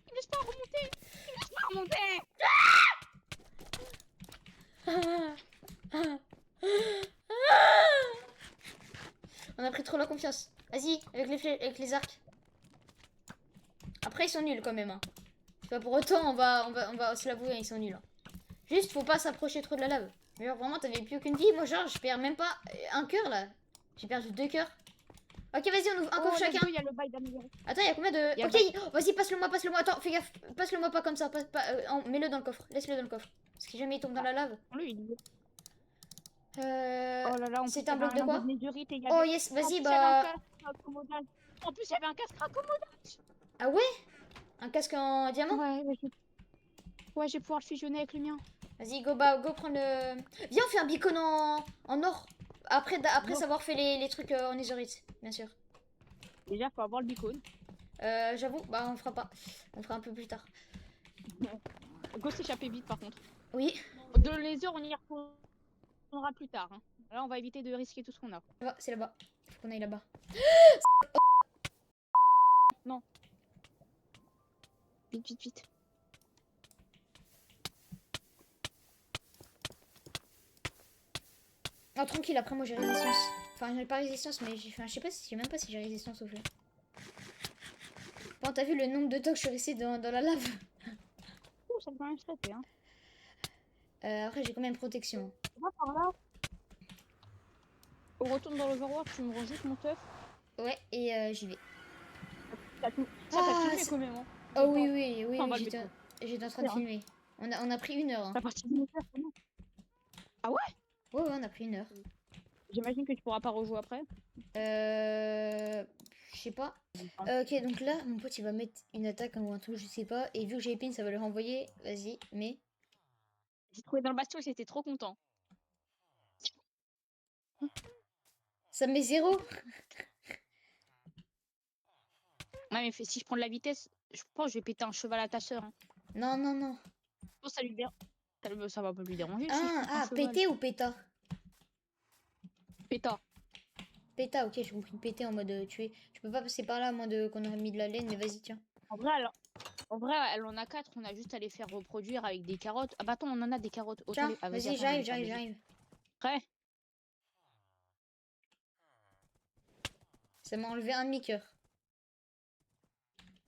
B: il me laisse pas remonter.
A: On a pris trop la confiance. Vas-y, avec les arcs. Après, ils sont nuls quand même. Hein. C'est pas pour autant, on va se l'avouer, ils sont nuls. Hein. Juste, faut pas s'approcher trop de la lave. Mais genre, vraiment, t'avais plus aucune vie. Moi, genre, je perds même pas un cœur là. J'ai perdu 2 cœurs. Ok, vas-y, on ouvre un coffre
B: let's
A: chacun.
B: go, il y a le bail d'améliorer.
A: Attends, il y a combien de.
B: Il y a le
A: Ok,
B: bail.
A: oh, vas-y, passe-le-moi, passe-le-moi. Attends, fais gaffe. Passe-le-moi pas comme ça. Mets-le dans le coffre. Laisse-le dans le coffre. Parce que si jamais il tombe dans la lave.
B: Lui, il est...
A: Euh.
B: Oh là là, en plus,
A: C'est
B: il y
A: un
B: avait
A: bloc
B: un
A: de
B: lingot
A: quoi?
B: de netherite et il y
A: Oh
B: avait...
A: yes,
B: En
A: vas-y,
B: plus, il y avait un
A: bah.
B: casque raccommodage. En plus, il y avait un casque raccommodage.
A: Ah ouais? Un casque en diamant?
B: Ouais, je vais pouvoir le fusionner avec le mien.
A: Vas-y, go, bah, go prendre le. Viens, on fait un beacon en or. Après
B: Bon,
A: savoir fait les trucs en netherite, bien sûr.
B: déjà, faut avoir le beacon.
A: J'avoue, bah on fera pas. On fera un peu plus tard.
B: Go s'échapper vite, par contre.
A: Oui,
B: De laser, on y retournera plus tard. Hein. Là, on va éviter de risquer tout ce qu'on a.
A: là-bas, c'est là-bas. Faut qu'on aille là-bas.
B: Non. Vite, vite, vite.
A: Oh, tranquille, après moi j'ai résistance. Enfin, j'ai pas résistance, mais j'ai. Enfin, je sais même pas si j'ai résistance au feu. Bon, t'as vu le nombre de temps que je suis restée dans la lave?
B: Ouh, ça peut quand même se traiter, hein.
A: Après, j'ai quand même protection.
B: On va par là. On retourne dans l'Overworld, tu me rends juste mon teuf.
A: Ouais, et j'y vais.
B: Ça
A: Ah,
B: t'a filmé
A: c'est-
B: quand même, hein.
A: Oh oui, oui, oui,
B: Enfin, on
A: oui,
B: va le
A: j'étais
B: mettre.
A: j'étais en train de filmer. On a pris 1 heure. Hein.
B: T'as parti de mon teuf, comment? Ah ouais?
A: Ouais, ouais, on a pris 1 heure.
B: J'imagine que tu pourras pas rejouer après.
A: Je sais pas. Ok, donc là, mon pote il va mettre une attaque ou un truc, je sais pas. Et vu que j'ai épine, ça va le renvoyer. Vas-y, mais.
B: J'ai trouvé dans le bastion et j'étais trop content.
A: Ça me met 0.
B: Ouais, mais si je prends de la vitesse, je pense que je vais péter un cheval à ta sœur. Hein.
A: Non, non, non.
B: Je pense que ça va pas lui déranger si je pète un cheval.
A: pété ou péta?
B: Péta.
A: Péta, ok, j'ai compris. Pété en mode tuer. Tu peux pas passer par là à moins de qu'on aurait mis de la laine, mais vas-y, tiens.
B: En vrai, elle en a 4, on a juste à les faire reproduire avec des carottes. Ah bah attends, on en a des carottes.
A: Tiens,
B: Ah,
A: vas-y,
B: attends, je vais les faire baiser.
A: j'arrive.
B: Prêt?
A: Ça m'a enlevé un demi-cœur.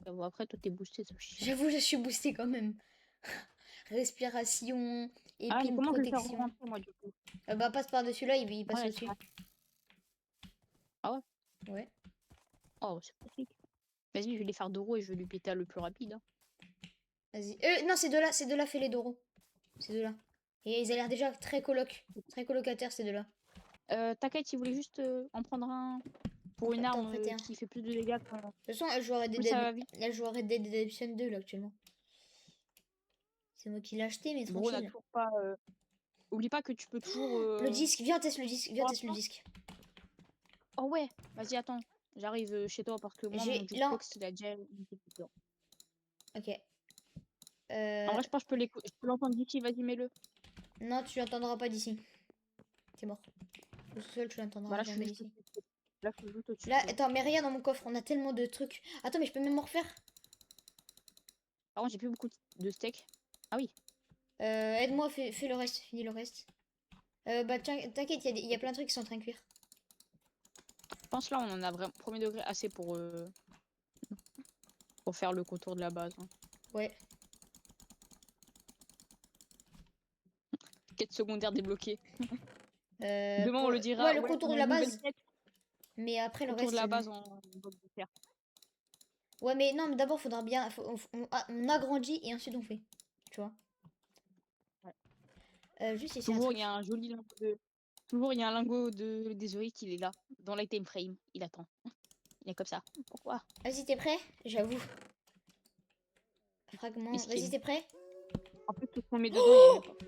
B: Bon, après, toi, t'es boosté, ça chie.
A: J'avoue, je suis boostée quand même. Respiration,
B: Ah, mais
A: épine,
B: comment je vais faire
A: protection.
B: rentrer, moi, du coup?
A: Bah, passe par-dessus là, il passe
B: Ouais,
A: au-dessus.
B: Ah ouais?
A: Ouais.
B: Oh, c'est pratique. Vas-y, je vais les faire d'euros et je vais lui péter le plus rapide. Hein.
A: Vas-y. Non, c'est de là, fais les Doro. C'est de là. Et ils ont l'air déjà très colocataires, ces deux-là.
B: T'inquiète, il voulait juste en prendre un pour une
A: T'en
B: arme
A: prêter un.
B: qui fait plus de dégâts.
A: De toute façon, elle joue à Red
B: Oui, ça va
A: Dead,
B: vite.
A: elle joue à Red Dead Redemption 2 là actuellement. C'est moi qui l'ai acheté, mais
B: Bon, on a
A: tranquille.
B: toujours pas. Oublie pas que tu peux toujours.
A: Le disque, viens, teste le disque. Viens, teste le disque.
B: Oh ouais, vas-y, attends. J'arrive chez toi parce que moi, mon jukebox, il a déjà une petite heure.
A: Ok.
B: En vrai, je pense que je peux l'entendre d'ici, vas-y, mets-le.
A: Non, tu l'entendras pas d'ici. C'est mort. Tout seul, tu l'entendras
B: Voilà, je
A: jamais
B: suis juste
A: d'ici.
B: au-dessus. Là, je suis juste au-dessus.
A: Là, attends, mais rien dans mon coffre. On a tellement de trucs. Attends, mais je peux même en refaire.
B: Par contre, j'ai plus beaucoup de steak. Ah oui.
A: Aide-moi, fais le reste. Finis le reste. Bah, t'inquiète, il y a plein de trucs qui sont en train de cuire.
B: Je pense là, on en a vraiment premier degré assez pour faire le contour de la base. Hein.
A: Ouais.
B: Quête secondaire débloquée.
A: Demain,
B: on le dira.
A: Ouais, le contour de la base.
B: Quête,
A: Mais après, le
B: contour
A: reste.
B: de la base en bloc de terre.
A: Ouais, mais non, mais d'abord, faudra bien. On agrandit et ensuite on fait. Tu vois.
B: Ouais.
A: Juste ici.
B: Toujours, il y a un joli lingot de. Toujours, il y a un lingot de désolite, il est là, dans l'item frame. Il attend. Il est comme ça. Pourquoi?
A: Vas-y, t'es prêt? J'avoue. Fragment. Vas-y, t'es prêt?
B: En fait, tout ce qu'on met dedans, il y a même pas.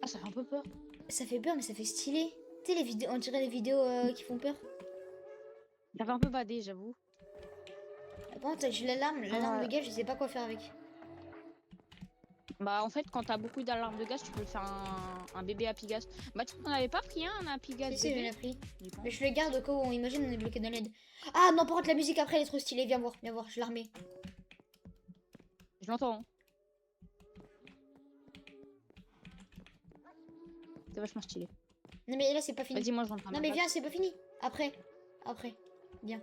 B: Ah, ça fait un peu peur.
A: Ça fait peur, mais ça fait stylé. Tu sais, les vidéos, on dirait les vidéos qui font peur.
B: Ça fait un peu badé, j'avoue.
A: Par contre, j'ai l'alarme de gaz, je sais pas quoi faire avec.
B: Bah, en fait, quand t'as beaucoup d'alarmes de gaz, tu peux faire un bébé Happy Gas. Bah, tu n'en avais pas pris un Happy Gas
A: Si,
B: bébé?
A: j'en ai pris. Mais je le garde au cas où on imagine on est bloqué dans l'aide. Ah non, par contre, la musique après, elle est trop stylée. Viens voir, je la remets.
B: Je l'entends. Hein. C'est vachement stylé.
A: Non, mais là, c'est pas fini.
B: Vas-y, moi, je rentre.
A: Non, mais viens, c'est pas fini. Après. Viens.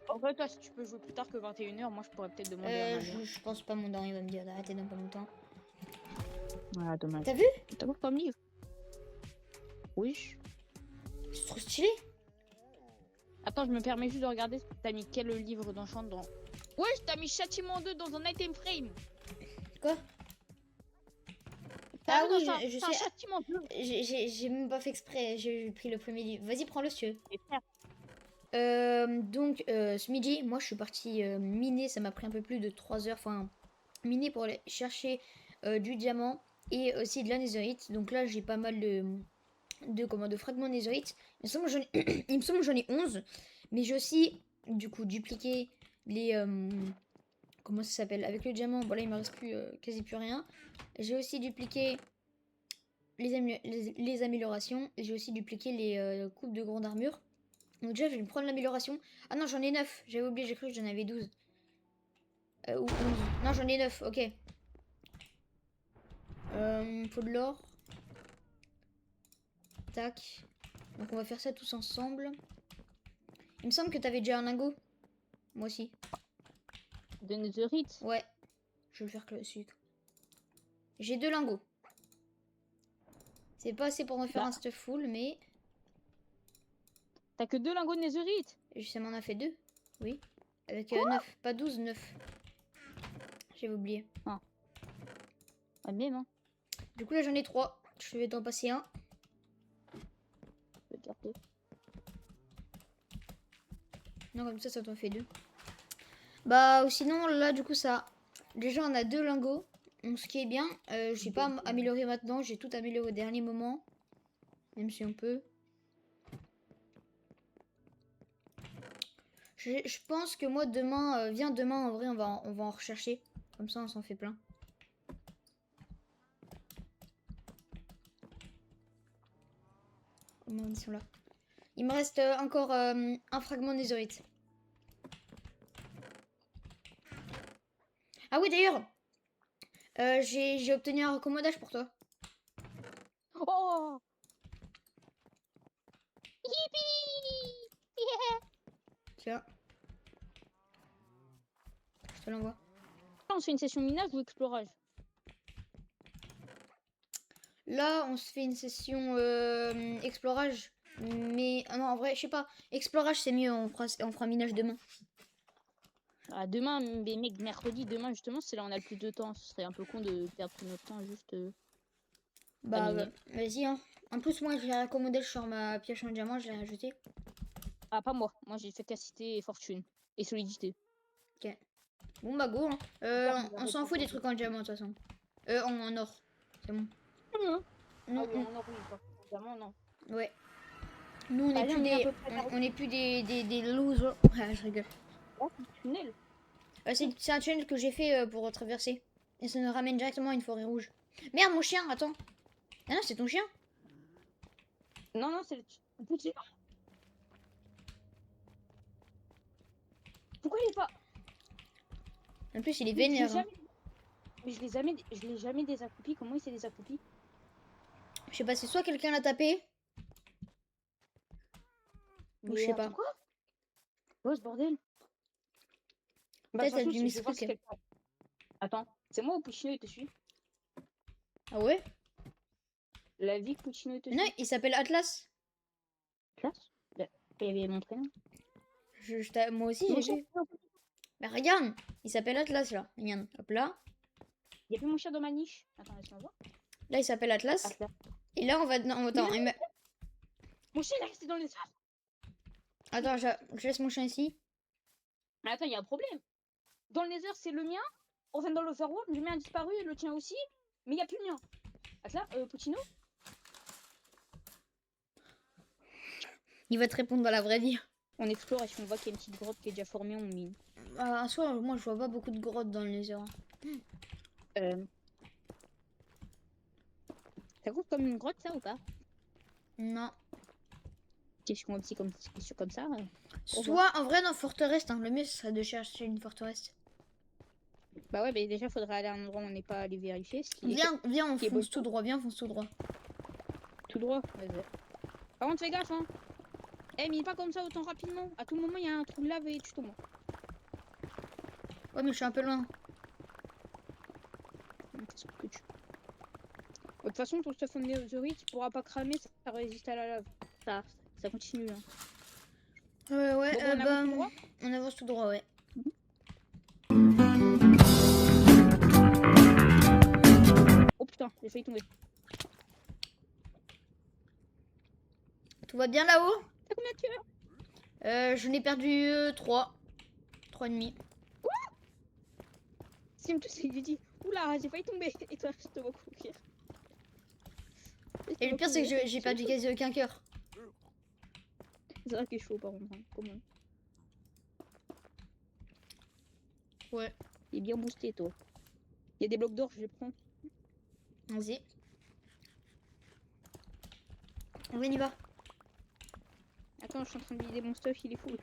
B: Oh, En vrai, toi, si tu peux jouer plus tard que 21h, moi, je pourrais peut-être demander à ma mère.
A: Je pense pas mon daron il va me dire d'arrêter dans pas longtemps.
B: Ah, dommage.
A: T'as vu?
B: T'as quoi comme livre? Oui.
A: C'est trop stylé.
B: Attends, je me permets juste de regarder. T'as mis quel livre d'enchant dans... Ouais, t'as mis Châtiment 2 dans un item frame.
A: Quoi?
B: T'as
A: Ah
B: vu,
A: oui,
B: c'est
A: je
B: un
A: sais.
B: Châtiment 2.
A: J'ai même pas fait exprès. J'ai pris le premier livre. Vas-y, prends-le si tu veux.
B: Et frère,
A: Donc, ce midi, moi je suis partie miner. Ça m'a pris un peu plus de 3 heures. Enfin, miner pour aller chercher du diamant et aussi de la netherite. Donc là, j'ai pas mal de fragments netherite. Il me semble que j'en ai, il me semble que j'en ai 11. Mais j'ai aussi, du coup, dupliqué les. Comment ça s'appelle? Avec le diamant, bon là, il me reste plus, quasi plus rien. J'ai aussi dupliqué les améliorations. Et j'ai aussi dupliqué les coupes de grande armure. Donc déjà, je vais me prendre l'amélioration. Ah non, j'en ai 9. J'avais oublié, j'ai cru que j'en avais 12. Ou 11. Non, j'en ai 9, ok. Faut de l'or. Tac. Donc on va faire ça tous ensemble. Il me semble que t'avais déjà un lingot. Moi aussi.
B: de netherite.
A: Ouais. Je vais le faire que le sucre. J'ai 2 lingots. C'est pas assez pour me faire
B: Bah.
A: un stuff full, mais...
B: T'as que 2 lingots de netherite.
A: Ça m'en a fait 2. Oui. Avec 9. Pas 12, 9. J'avais oublié.
B: Ah, même, hein.
A: Du coup là j'en ai 3. Je vais t'en passer un.
B: Je vais garder.
A: Non, comme ça t'en fait 2. Bah, ou sinon, là, du coup, ça. Déjà, on a 2 lingots. Donc, ce qui est bien. Je vais pas amélioré maintenant. J'ai tout amélioré au dernier moment. Même si on peut. Je pense que moi, demain. Viens, demain, en vrai, on va en rechercher. Comme ça, on s'en fait plein. Comment ils sont là? Il me reste encore un fragment netherite. Ah oui, d'ailleurs. J'ai obtenu un recommandage pour toi.
B: Oh! Yippee! Yeah!
A: Tiens. Je te l'envoie.
B: On se fait une session minage ou explorage?
A: Là, on se fait une session explorage. Mais ah non, en vrai, je sais pas. Explorage, c'est mieux. On fera minage demain.
B: Ah, demain, mais mec, mercredi, demain, justement, c'est là où on a le plus de temps. Ce serait un peu con de perdre tout notre temps juste à
A: Bah,
B: miner.
A: vas-y, hein. En plus, moi, je l'ai raccommodé sur ma pioche en diamant. Je l'ai rajouté.
B: Ah, pas moi. Moi, j'ai fait cacité et fortune. Et solidité.
A: Ok. Bon, bah, go. Hein. On s'en fout des trucs en diamant, de toute façon. En or. C'est bon.
B: Ah
A: Non,
B: oui, en or, oui, quoi. Évidemment, non.
A: ouais. Nous, on
B: Bah,
A: est plus
B: viens, viens à
A: des.
B: peu près par
A: On est plus des losers. Ah, je rigole.
B: là, tunnel.
A: C'est un tunnel que j'ai fait pour traverser. Et ça nous ramène directement à une forêt rouge. Merde, mon chien, attends. Ah non, c'est ton chien.
B: Non, non, c'est le petit. Pourquoi il est pas.
A: En plus, il est
B: Mais
A: vénère. Hein.
B: Mais je l'ai jamais désaccroupi. Comment il s'est désaccroupi?
A: Je sais pas, c'est soit quelqu'un l'a tapé. Ou je sais pas.
B: Pourquoi? Oh, ce bordel. Bah, de
A: Peut-être
B: toute
A: elle a
B: façon,
A: dû
B: je vais voir si
A: misclick.
B: quelqu'un. Attends, c'est moi ou Puccino il te suit?
A: Ah ouais?
B: La vie que Puccino il te
A: Non,
B: suit?
A: il s'appelle Atlas.
B: Classe? Bah, il y avait mon prénom.
A: Moi aussi,
B: Mon
A: j'ai
B: chien,
A: vu. Mais regarde, il s'appelle Atlas là. Regarde, hop là.
B: il y a plus mon chien dans ma niche. Attends, laisse-moi voir.
A: Là, il s'appelle Atlas.
B: Attends.
A: Et là, on va. Non, attends,
B: Mon chien il est resté dans les arbres.
A: attends, je laisse mon chien ici.
B: Mais attends, il y a un problème. Dans le Nether, c'est le mien. Enfin, dans l'Overworld, le mien a disparu et le tien aussi. Mais il n'y a plus le mien. Attends, Puccino?
A: Il va te répondre dans la vraie vie.
B: On explore et si on voit qu'il y a une petite grotte qui est déjà formée, on mine.
A: En soi, moi, je vois pas beaucoup de grottes dans le Nether.
B: Ça compte comme une grotte, ça, ou pas?
A: Non.
B: Question comme ça.
A: Soit, en vrai, dans Forteresse, hein, le mieux, ce serait de chercher une forteresse.
B: Bah ouais, mais déjà, faudrait aller à un endroit où on n'est pas allé vérifier. Ce qui est
A: Viens, on
B: qui est
A: fonce
B: bon.
A: tout droit. Viens, on fonce tout droit.
B: Tout droit. Vas-y. Par contre, fais gaffe, hein. Eh, mais pas comme ça autant rapidement. À tout moment, il y a un trou de lave et tu tombes.
A: Ouais, mais je suis un peu loin.
B: De toute façon, ton stuff en netherite, il pourra pas cramer, ça résiste à la lave. Ça continue. Hein.
A: Ouais,
B: Bon, on avance tout droit.
A: on avance tout droit, ouais.
B: Oh putain, j'ai failli tomber.
A: Tout va bien là-haut?
B: T'as combien de cœurs?
A: Je n'ai perdu 3. 3 et demi.
B: Ce qui me touche, c'est que j'ai dit, oula, j'ai failli tomber. Et toi, je te vois courir.
A: Et le pire, c'est que j'ai perdu quasi aucun cœur.
B: C'est vrai qu'il est chaud, par contre. Hein. Comment?
A: Ouais.
B: Il est bien boosté, toi. Il y a des blocs d'or, je les prends.
A: Vas-y. On y va.
B: Attends, je suis en train de vider mon stuff, il est full.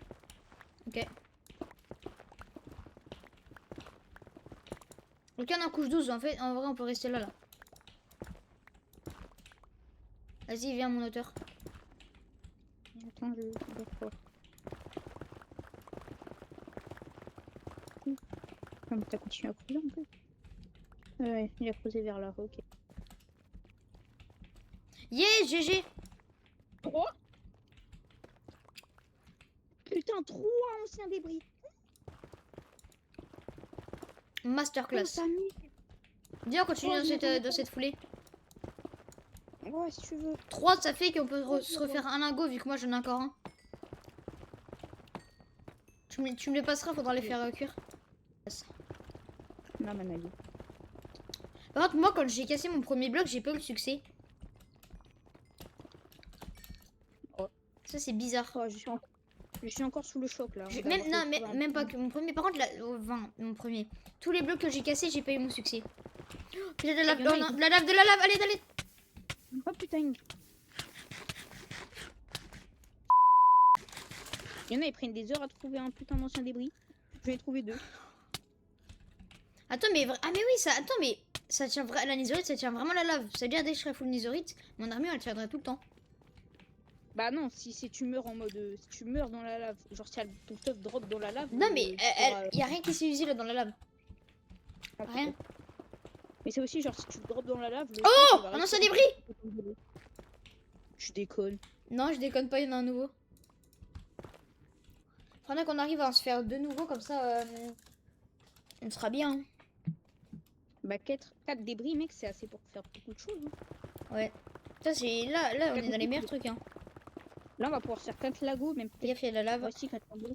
A: Ok. Ok, on a couche 12. En fait, en vrai, on peut rester là. Vas-y, viens, mon auteur.
B: Attends, je vais voir. Non, mais t'as continué à creuser un peu. Ouais, il a creusé vers là, ok.
A: Yeah, GG.
B: 3 Putain, 3 anciens débris.
A: Masterclass.
B: Oh,
A: Viens, on continue
B: Oh,
A: dans cette foulée.
B: ouais, si tu veux.
A: 3, ça fait qu'on peut se refaire un lingot, vu que moi j'en ai encore un. Tu me les passeras, faudra les faire cuire.
B: Non, Manali.
A: Par contre, moi, quand j'ai cassé mon premier bloc, j'ai pas eu le succès.
B: Oh.
A: Ça, c'est bizarre.
B: Oh, je suis encore sous le choc là.
A: Même pas que mon premier. Par contre, mon premier. Tous les blocs que j'ai cassés, j'ai pas eu mon succès. Oh, putain, de la lave, oh, non, de la lave, allez, allez.
B: Oh putain. Il y en a, ils prennent des heures à trouver un putain d'ancien débris. Je vais trouver 2.
A: Attends, mais ah mais oui, ça. Attends, mais ça tient la netherite, ça tient vraiment la lave. C'est-à-dire dès que je serai full netherite, mon armure elle tiendrait tout le temps.
B: Bah non, si tu meurs en mode, si tu meurs dans la lave, genre si ton stuff drop dans la lave.
A: Non mais y a rien qui s'est usé là dans la lave. Rien.
B: Mais c'est aussi genre si tu drop dans la lave.
A: Oh, un ancien débris.
B: Je déconne.
A: Non, je déconne pas, il y en a un nouveau. Faudrait qu'on arrive à en se faire 2 nouveaux comme ça, on sera bien. Hein.
B: Bah 4 débris, mec, c'est assez pour faire beaucoup de choses. Hein.
A: Ouais. Ça c'est là on est dans les meilleurs trucs. Hein.
B: Là, on va pouvoir faire 4 lagos, même.
A: Il y a de la lave.
B: Aussi, 4 lagos.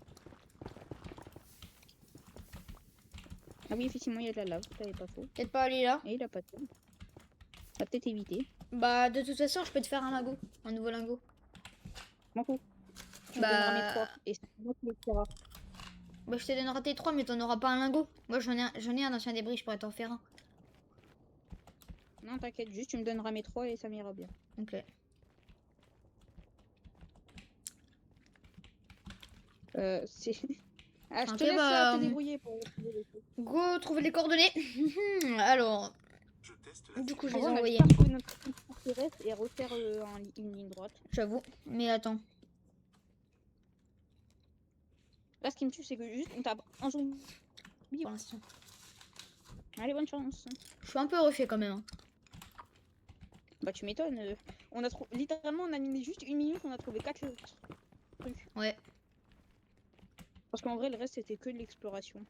B: Ah oui, effectivement, il y a de la lave. T'avais pas faux.
A: Peut-être pas aller là.
B: Et il a pas tout. On va peut-être éviter.
A: Bah de toute façon, je peux te faire un lingot, un nouveau lingot.
B: M'en fous. Tu
A: Bah...
B: me donneras mes 3. Et c'est moi qui les feras.
A: Bah je te donnerai tes 3 mais t'en auras pas un lingot. Moi j'en ai un ancien débris, je pourrais t'en faire un.
B: Non, t'inquiète, juste tu me donneras mes 3 et ça m'ira bien.
A: Ok.
B: C'est... Ah, je te
A: Ok,
B: laisse te débrouiller pour trouver les trucs.
A: Go, trouver les coordonnées. Alors... Du coup, je les ai envoyés.
B: On va notre et refaire une ligne droite.
A: J'avoue. Mais attends.
B: Là, ce qui me tue, c'est que juste on tape un zombie.
A: Pour l'instant.
B: Allez, bonne chance.
A: Je suis un peu refait quand même. Hein.
B: Bah, tu m'étonnes. On a littéralement, on a mis juste 1 minute, on a trouvé 4 trucs.
A: Ouais.
B: Parce qu'en vrai, le reste, c'était que de l'exploration.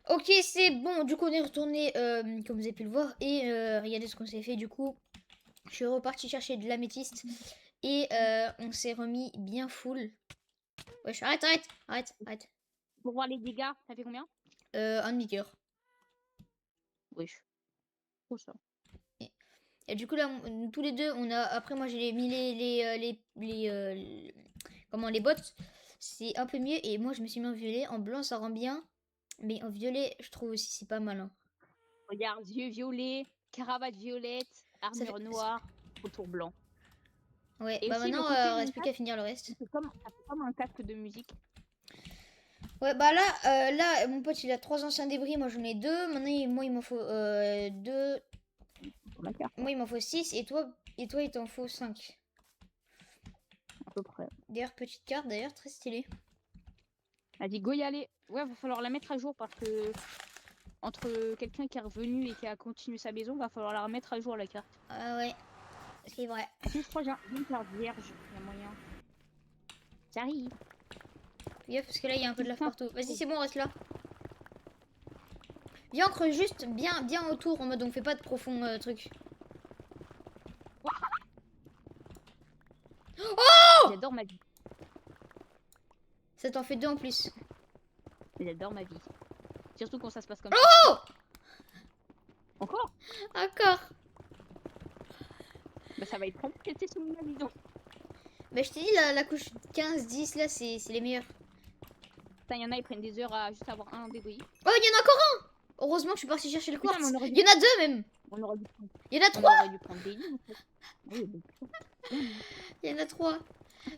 A: Ok, c'est bon. Du coup, on est retourné, comme vous avez pu le voir. Et regardez ce qu'on s'est fait. Du coup, je suis reparti chercher de l'améthyste. Et on s'est remis bien full. Wesh, arrête.
B: Pour voir les dégâts, ça fait combien?
A: Un demi-cœur.
B: Wesh. Trop ça.
A: Et du coup, là, tous les deux, on a. Après, moi, j'ai mis comment, les bottes. C'est un peu mieux. Et moi, je me suis mis en violet. En blanc, ça rend bien. Mais en violet, je trouve aussi, c'est pas mal. Hein.
B: Regarde, yeux violets, cravate violette, armure noire, retour blanc.
A: Ouais,
B: et
A: bah
B: aussi,
A: maintenant, reste plus qu'à finir le reste.
B: C'est comme un casque de musique.
A: Ouais, bah là, mon pote, il a 3 anciens débris. Moi, j'en ai 2. Maintenant, moi, il m'en faut 2. Moi, il m'en faut 6. Et toi, il t'en faut 5.
B: À peu près.
A: D'ailleurs, petite carte, d'ailleurs, très stylée.
B: Elle dit go y aller. Ouais, va falloir la mettre à jour parce que entre quelqu'un qui est revenu et qui a continué sa maison, va falloir la remettre à jour la carte.
A: Ah ouais, c'est vrai.
B: En plus, je crois que j'ai une carte vierge, il y a moyen. J'arrive.
A: Fais gaffe, parce que là, il y a un peu de lave partout. Vas-y, c'est bon, reste là. Viens, on creuse juste bien autour, en mode on fait pas de profond truc.
B: J'adore ma vie.
A: Ça t'en fait deux en plus.
B: J'adore ma vie. Surtout quand ça se passe comme
A: Oh
B: ça. Encore?
A: Encore.
B: Bah ça va être compliqué sur ma vie donc.
A: Bah je t'ai dit, la couche 15-10, là, c'est les meilleurs.
B: Il y en a, ils prennent des heures à juste avoir un débris.
A: Oh, il y en a encore un. Heureusement que je suis partie chercher le
B: Putain,
A: quartz.
B: mais on aurait
A: Il y en a deux même.
B: On aurait dû prendre,
A: Il y en a
B: on
A: trois.
B: aurait dû prendre des livres en fait. Oui, mais putain.
A: Il y en a trois.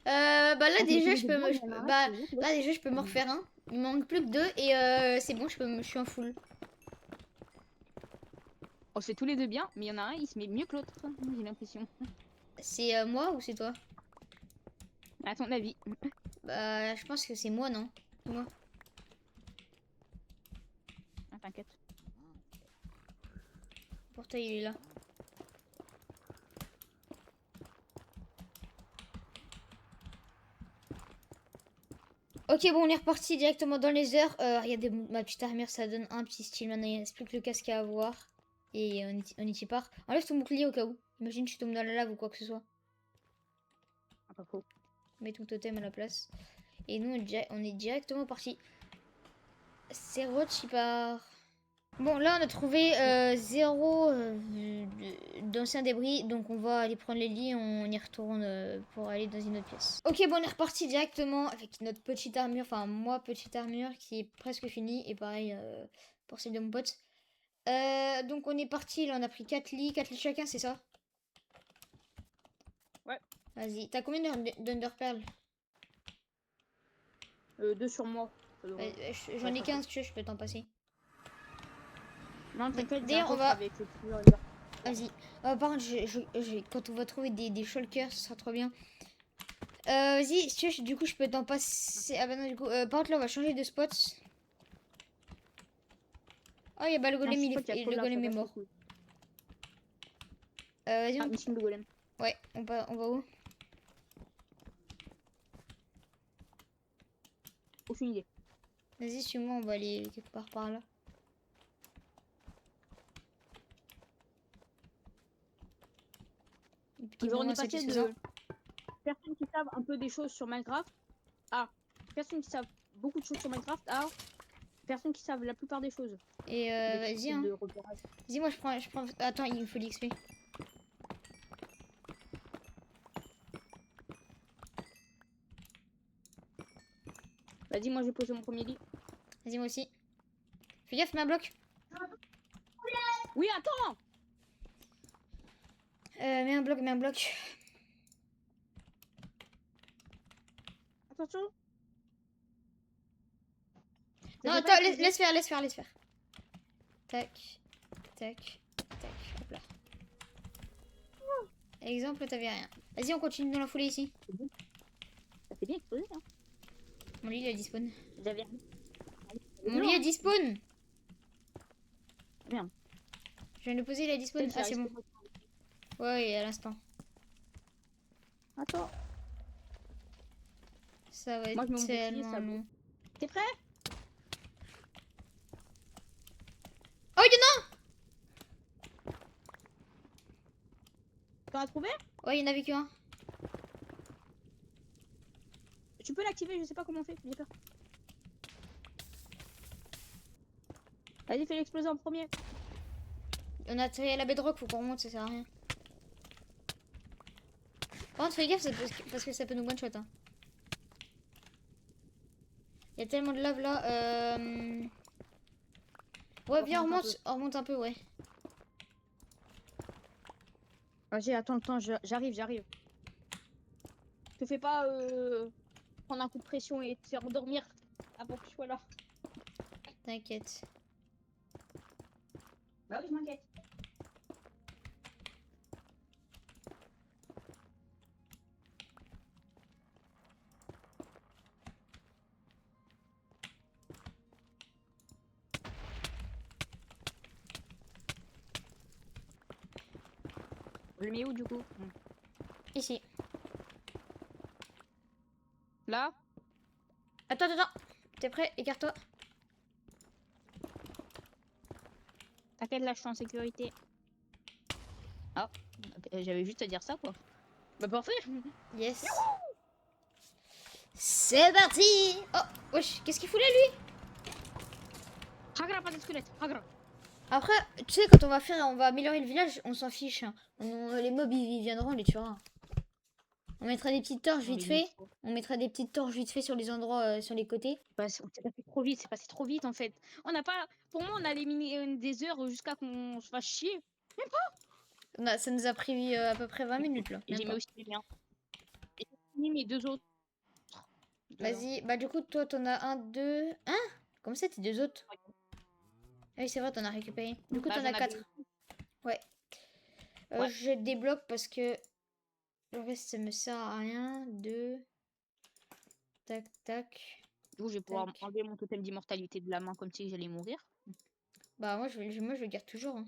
A: Bah là
B: Ah,
A: déjà,
B: mais
A: je peux me...
B: il y en a un,
A: Bah
B: c'est bon,
A: là déjà, je peux me refaire un. Il me manque plus que deux et c'est bon, je suis en full.
B: On se fait tous les deux bien, mais il y en a un, il se met mieux que l'autre, j'ai l'impression.
A: C'est moi ou c'est toi?
B: À ton avis.
A: Bah je pense que c'est moi, non? Moi.
B: Ah, t'inquiète.
A: Le portail il est là. Ok, bon, on est reparti directement dans les heures. Regardez, ma petite armure, ça donne un petit style. Maintenant, il ne reste plus que le casque à avoir. Et on y part. Enlève ton bouclier au cas où. Imagine, tu tombes dans la lave ou quoi que ce soit.
B: Ah, pas faux.
A: Mets ton totem à la place. Et nous, on est directement parti. C'est Roach qui part. Bon, là, on a trouvé zéro d'anciens débris. Donc, on va aller prendre les lits. On y retourne pour aller dans une autre pièce. Ok, bon, on est reparti directement avec notre petite armure. Enfin, moi, petite armure qui est presque finie. Et pareil pour celle de mon pote. Donc, on est parti. Là, on a pris 4 lits. 4 lits chacun, c'est ça?
B: Ouais.
A: Vas-y. T'as combien d'Underpearl?
B: 2 sur moi.
A: J'en ai 15, tu sais, je peux t'en passer.
B: Non, t'inquiète,
A: D'ailleurs, on va...
B: avec le
A: Vas-y. Par contre, quand on va trouver des shulkers, ce sera trop bien. Vas-y, si tu veux, du coup, je peux t'en passer. Ah bah non, du coup, par contre, là, on va changer de spot. Oh, il y a bah, le golem, le golem est mort. Vas-y,
B: Ah, mission de golem.
A: Ouais, on va où?
B: Aucune idée.
A: Vas-y, suis-moi, on va aller quelque part par là.
B: On est passé de personnes qui savent un peu des choses sur Minecraft à personnes qui savent beaucoup de choses sur Minecraft à personnes qui savent la plupart des choses.
A: Et vas-y, hein. Vas-y, moi je prends. Attends, il me faut l'XP.
B: Vas-y, moi j'ai posé mon premier lit.
A: Vas-y, moi aussi. Fais gaffe, mets un bloc.
B: Oui, attends.
A: Mets un bloc, mets un bloc.
B: Attention.
A: Non, attends, laisse faire. Tac, tac, tac, hop là. Exemple, t'avais rien. Vas-y, on continue dans la foulée ici.
B: Ça fait bien explosé, hein.
A: Mon lit, il a dispawn.
B: J'avais rien.
A: Mon lit a dispawn.
B: Merde.
A: Je viens de le poser, il a dispawn. Ah, c'est bon. Ouais, à l'instant.
B: Attends.
A: Ça va être tellement long.
B: T'es prêt?
A: Oh, il y en a un!
B: T'en as trouvé?
A: Ouais, il y en avait qu'un.
B: Tu peux l'activer, je sais pas comment on fait. J'ai peur. Vas-y, fais l'exploser en premier.
A: On a atterri à la bedrock, faut qu'on remonte, ça sert à rien. Par contre, fais gaffe parce que ça peut nous one shot. Hein. Il y a tellement de lave là. Ouais, viens, on remonte un peu, ouais.
B: Vas-y, attends le temps, j'arrive. Te fais pas prendre un coup de pression et te faire endormir avant que je sois là.
A: T'inquiète.
B: Bah oui, je m'inquiète. Je le mets où du coup?
A: Ici.
B: Là?
A: Attends, attends. T'es prêt? Écarte-toi.
B: T'inquiète, là, je suis en sécurité. Ah, j'avais juste à dire ça, quoi. Bah, parfait.
A: Yes. C'est parti. Oh, wesh, qu'est-ce qu'il fout là, lui?
B: Hagra, pas de squelette. Hagra.
A: Après, tu sais, quand on va améliorer le village, on s'en fiche. Hein. Les mobs, ils viendront, on les tuera. On mettra des petites torches
B: Non,
A: vite
B: mais il me
A: fait.
B: faut.
A: On mettra des petites torches vite fait sur les endroits, sur les côtés.
B: Bah, c'est passé trop vite, c'est passé trop vite en fait. On n'a pas. Pour moi, on a éliminé des heures jusqu'à qu'on se fasse chier.
A: Ça nous a pris à peu près 20 minutes là,
B: Et
A: même
B: j'ai mis
A: pas.
B: aussi les miens. Et j'ai fini mes deux autres. Dedans.
A: Vas-y, bah du coup, toi, t'en as un, deux. Hein? Comme ça, tes deux autres. Ah oui, c'est vrai, t'en as récupéré. Du coup,
B: Bah,
A: t'en
B: j'en
A: as
B: avais.
A: quatre. Ouais.
B: Ouais.
A: Je débloque parce que le reste, ça me sert à rien. Deux. Tac, tac.
B: Du coup, je vais pouvoir
A: Tac.
B: enlever mon totem d'immortalité de la main comme si j'allais mourir.
A: Bah, moi, je le garde toujours. Hein.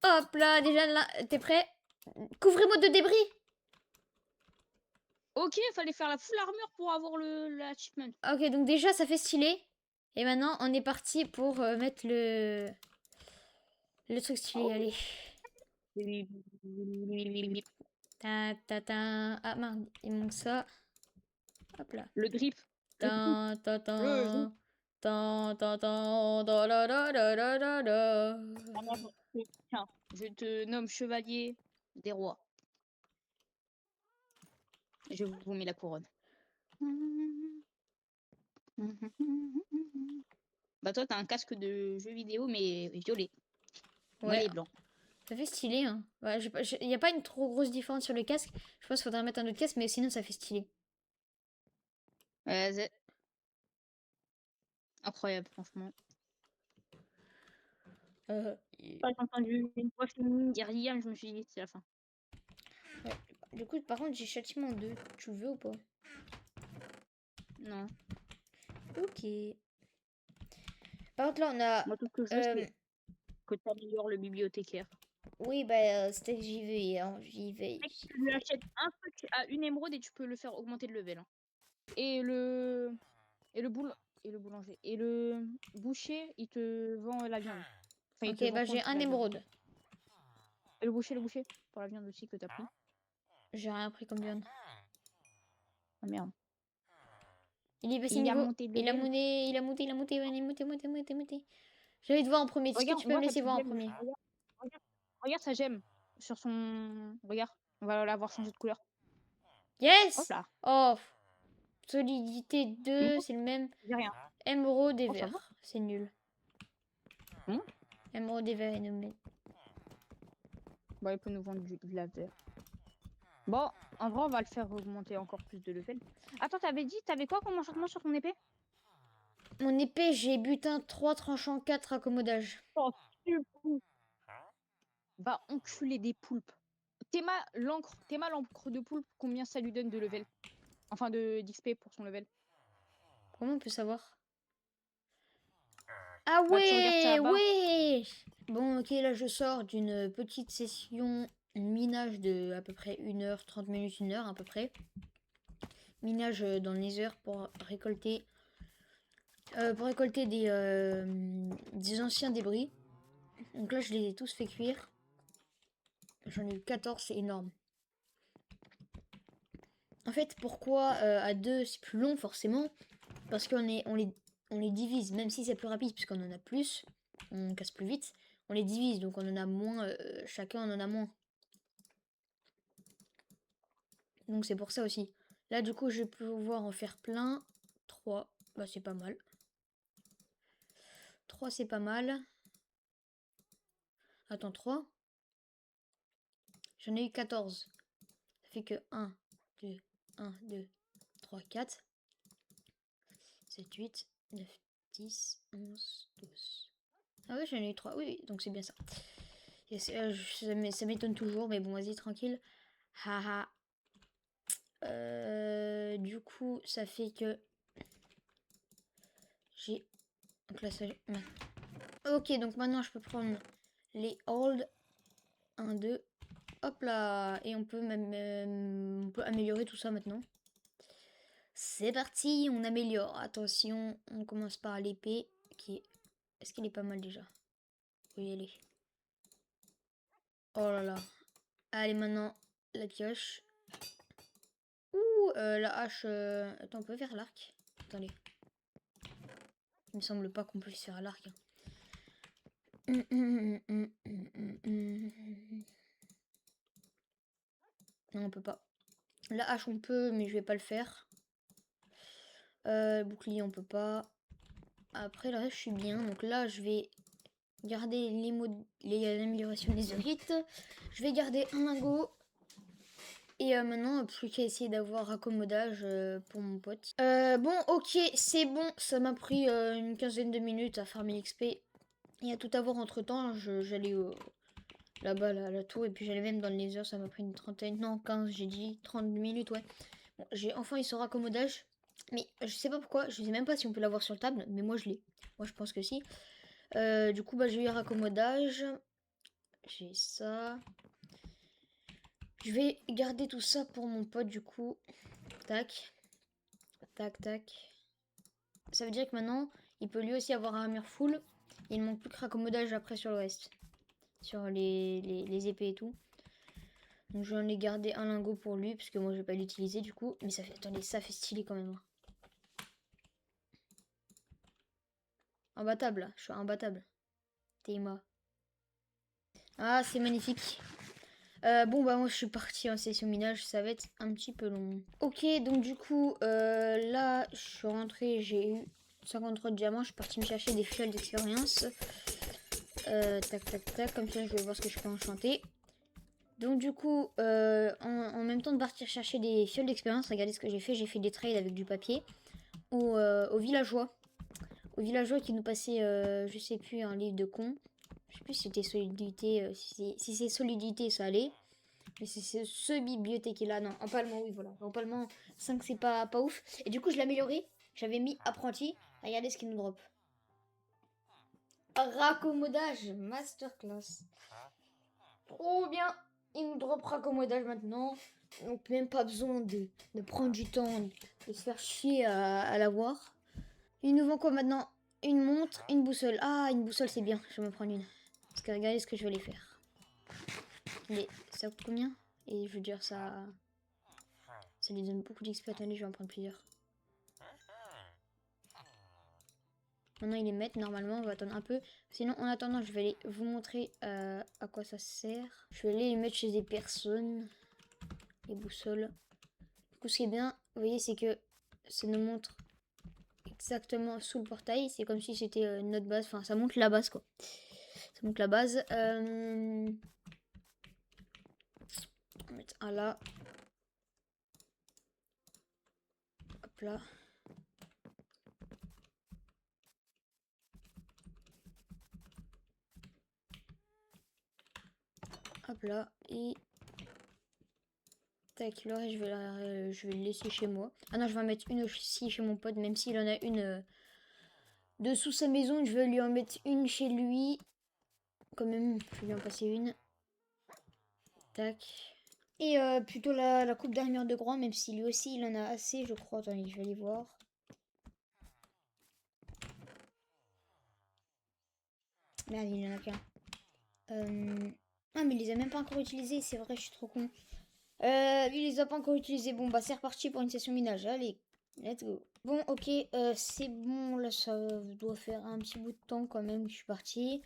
A: Hop là, déjà là, t'es prêt? Couvrez-moi de débris.
B: Ok, il fallait faire la full armure pour avoir l'achievement.
A: Ok, donc déjà, ça fait stylé. Et maintenant, on est parti pour mettre le truc stylé. Allez. Ta, ta, ta. Ah, merde, il manque ça. Hop là.
B: Le drip. Le drip.
A: Ta, ta,
B: Le drip.
A: ta. Ta, ta, ta. Da, da, da, da, da, da, da.
B: Tiens, je te nomme chevalier des rois. Je vous mets la couronne. Bah toi, t'as un casque de jeu vidéo, mais violet. Moi, il
A: Ouais,
B: est blanc.
A: ça fait stylé. Hein. Ouais, il n'y a pas une trop grosse différence sur le casque. Je pense qu'il faudrait mettre un autre casque, mais sinon, ça fait stylé.
B: C'est incroyable, franchement.
A: Euh,
B: J'ai entendu une fois fini dire rien, je me suis dit, c'est la fin.
A: ouais. Du coup, par contre, j'ai châtiment 2. Tu veux ou pas?
B: Non.
A: Ok. Par contre, là, on a.
B: Moi, tout ce que je veux, c'est que tu améliores le bibliothécaire.
A: Oui, bah, c'était que j'y vais. Hein, j'y vais.
B: Mec, tu lui achètes un truc à une émeraude et tu peux le faire augmenter de level. Hein. Et le. Et le boul... Et le boulanger. Et le boucher, il te vend la viande. Enfin, il te
A: Ok,
B: vend
A: bah,
B: quoi
A: j'ai
B: pour
A: un
B: la viande.
A: émeraude.
B: Et le boucher, pour la viande aussi que t'as pris.
A: J'ai rien pris comme viande.
B: Ah merde.
A: Il est passé
B: Il a
A: niveau.
B: monté de
A: Il a
B: level.
A: monté, il a monté, il a monté, il a monté, monté. J'ai envie de voir en premier. Est-ce que
B: Regarde,
A: tu
B: on
A: peux me
B: voit sa
A: laisser
B: petite
A: voir en
B: gemme.
A: premier?
B: Regarde sa gemme sur son. Regarde, on va l'avoir changé de couleur. Hop
A: Yes!
B: là.
A: Oh! Solidité 2,
B: Moi,
A: c'est le même.
B: j'ai rien.
A: Émeraude et
B: Oh, ça va.
A: vert. C'est nul.
B: Bon.
A: Émeraude et vert est nommé.
B: Bah, il peut nous vendre de la verre. Bon, en vrai, on va le faire augmenter encore plus de level. Attends, t'avais quoi comme enchantement sur ton épée?
A: Mon épée, j'ai butin 3, tranchant 4, accommodage.
B: Oh, super. Va enculer des poulpes. L'encre de poulpe, combien ça lui donne de level? Enfin, d'XP pour son level.
A: Comment on peut savoir? Ah
B: Bah, tu regardes ça
A: ouais,
B: bas.
A: ouais! Bon, ok, là je sors d'une petite session minage de à peu près 1 heure, 30 minutes, 1 heure à peu près. Minage dans le Nether pour récolter des anciens débris. Donc là, je les ai tous fait cuire. J'en ai eu 14, c'est énorme. En fait, pourquoi à 2 c'est plus long forcément? Parce on les divise, même si c'est plus rapide puisqu'on en a plus, on casse plus vite. On les divise, donc on en a moins, chacun on en a moins. Donc c'est pour ça aussi. Là du coup je vais pouvoir en faire plein. 3, bah c'est pas mal. 3 c'est pas mal. Attends, 3. J'en ai eu 14. Ça fait que 1, 2, 3, 4, 7, 8, 9, 10, 11, 12. Ah ouais, j'en ai eu 3. Oui, oui, donc c'est bien ça. Ça m'étonne toujours, mais bon, vas-y, tranquille. Haha. Du coup, ça fait que j'ai... Donc là, ça... Ok, donc maintenant, je peux prendre les hold. 1, 2. Hop là. Et on peut même on peut améliorer tout ça maintenant. C'est parti, on améliore. Attention, on commence par l'épée. Qui est... Est-ce qu'elle est pas mal déjà? Oui, elle est. Oh là là. Allez, maintenant, la pioche. Ouh, la hache. Attends, on peut faire l'arc. Attendez. Il me semble pas qu'on puisse faire l'arc. Non, on peut pas. La hache, on peut, mais je vais pas le faire. Bouclier, on peut pas. Après, là, je suis bien. Donc là, je vais garder les améliorations des urites. Je vais garder un lingot. Et maintenant, plus qu'à essayer d'avoir raccommodage pour mon pote. Bon, ok, c'est bon. Ça m'a pris une quinzaine de minutes à farmer l'XP. Et à tout avoir entre temps, j'allais là-bas, la tour. Et puis j'allais même dans le laser. Ça m'a pris une trentaine. Non, 15, j'ai dit 30 minutes, ouais. Bon, j'ai enfin eu ce raccommodage. Mais je sais pas pourquoi. Je sais même pas si on peut l'avoir sur le table. Mais moi, je l'ai. Moi, je pense que si. Du coup, bah, j'ai eu un raccommodage. J'ai ça. Je vais garder tout ça pour mon pote, du coup. Tac. Tac, tac. Ça veut dire que maintenant, il peut lui aussi avoir un armure full. Il ne manque plus que raccommodage après sur le reste. Sur les épées et tout. Donc je vais en ai gardé un lingot pour lui, parce que moi je vais pas l'utiliser du coup. Mais ça fait, attendez, ça fait stylé quand même. Imbattable, là. Je suis imbattable. Théma. Ah, c'est magnifique. Bon bah moi je suis partie en session minage, ça va être un petit peu long. Ok, donc du coup là je suis rentrée, j'ai eu 53 diamants, je suis partie me chercher des fioles d'expérience. Tac tac tac, comme ça je vais voir ce que je peux enchanter. Donc du coup en même temps de partir chercher des fioles d'expérience, regardez ce que j'ai fait des trades avec du papier au villageois. Au villageois qui nous passait je sais plus un livre de con. Je sais plus si c'était solidité, si c'est solidité ça allait. Mais c'est ce bibliothèque là, non, empalement, oui, voilà. Empalement 5, c'est pas ouf. Et du coup, je l'ai amélioré. J'avais mis apprenti. Regardez ce qu'il nous drop. Raccommodage, masterclass. Trop bien. Il nous drop raccommodage maintenant. Donc, même pas besoin de prendre du temps, de se faire chier à l'avoir. Il nous vend quoi maintenant? Une montre, une boussole. Ah, une boussole, c'est bien. Je vais me prendre une. Parce que regardez ce que je vais aller faire. Ça coûte combien? Et je veux dire, ça lui donne beaucoup d'XP. Attendez, je vais en prendre plusieurs. Maintenant, il les met. Normalement, on va attendre un peu. Sinon, en attendant, je vais aller vous montrer à quoi ça sert. Je vais aller les mettre chez des personnes. Les boussoles. Du coup, ce qui est bien, vous voyez, c'est que ça nous montre exactement sous le portail. C'est comme si c'était notre base. Enfin, ça montre la base, quoi. Ça montre la base. On va mettre un là. Hop là. Hop là. Et tac, le reste, je vais le laisser chez moi. Ah non, je vais en mettre une aussi chez mon pote, même s'il en a une dessous sa maison. Je vais lui en mettre une chez lui. Quand même, je vais lui en passer une. Tac. Et plutôt la coupe d'armure de grand, même si lui aussi il en a assez, je crois. Attendez, je vais aller voir. Merde, il en a qu'un. Ah, mais il les a même pas encore utilisés, c'est vrai, je suis trop con. Il les a pas encore utilisés. Bon, bah, c'est reparti pour une session minage. Allez, let's go. Bon, ok, c'est bon. Là, ça doit faire un petit bout de temps quand même que je suis partie.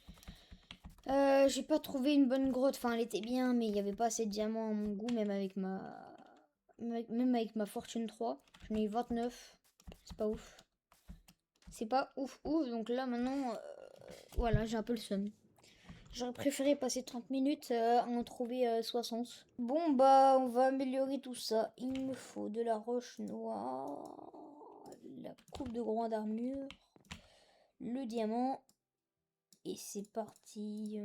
A: J'ai pas trouvé une bonne grotte. Enfin, elle était bien, mais il n'y avait pas assez de diamants à mon goût, même avec ma fortune 3. J'en ai eu 29. C'est pas ouf. C'est pas ouf ouf. Donc là, maintenant, voilà, j'ai un peu le seum. J'aurais préféré passer 30 minutes à en trouver 60. Bon, bah, on va améliorer tout ça. Il me faut de la roche noire, la coupe de grande armure, le diamant. Et c'est parti.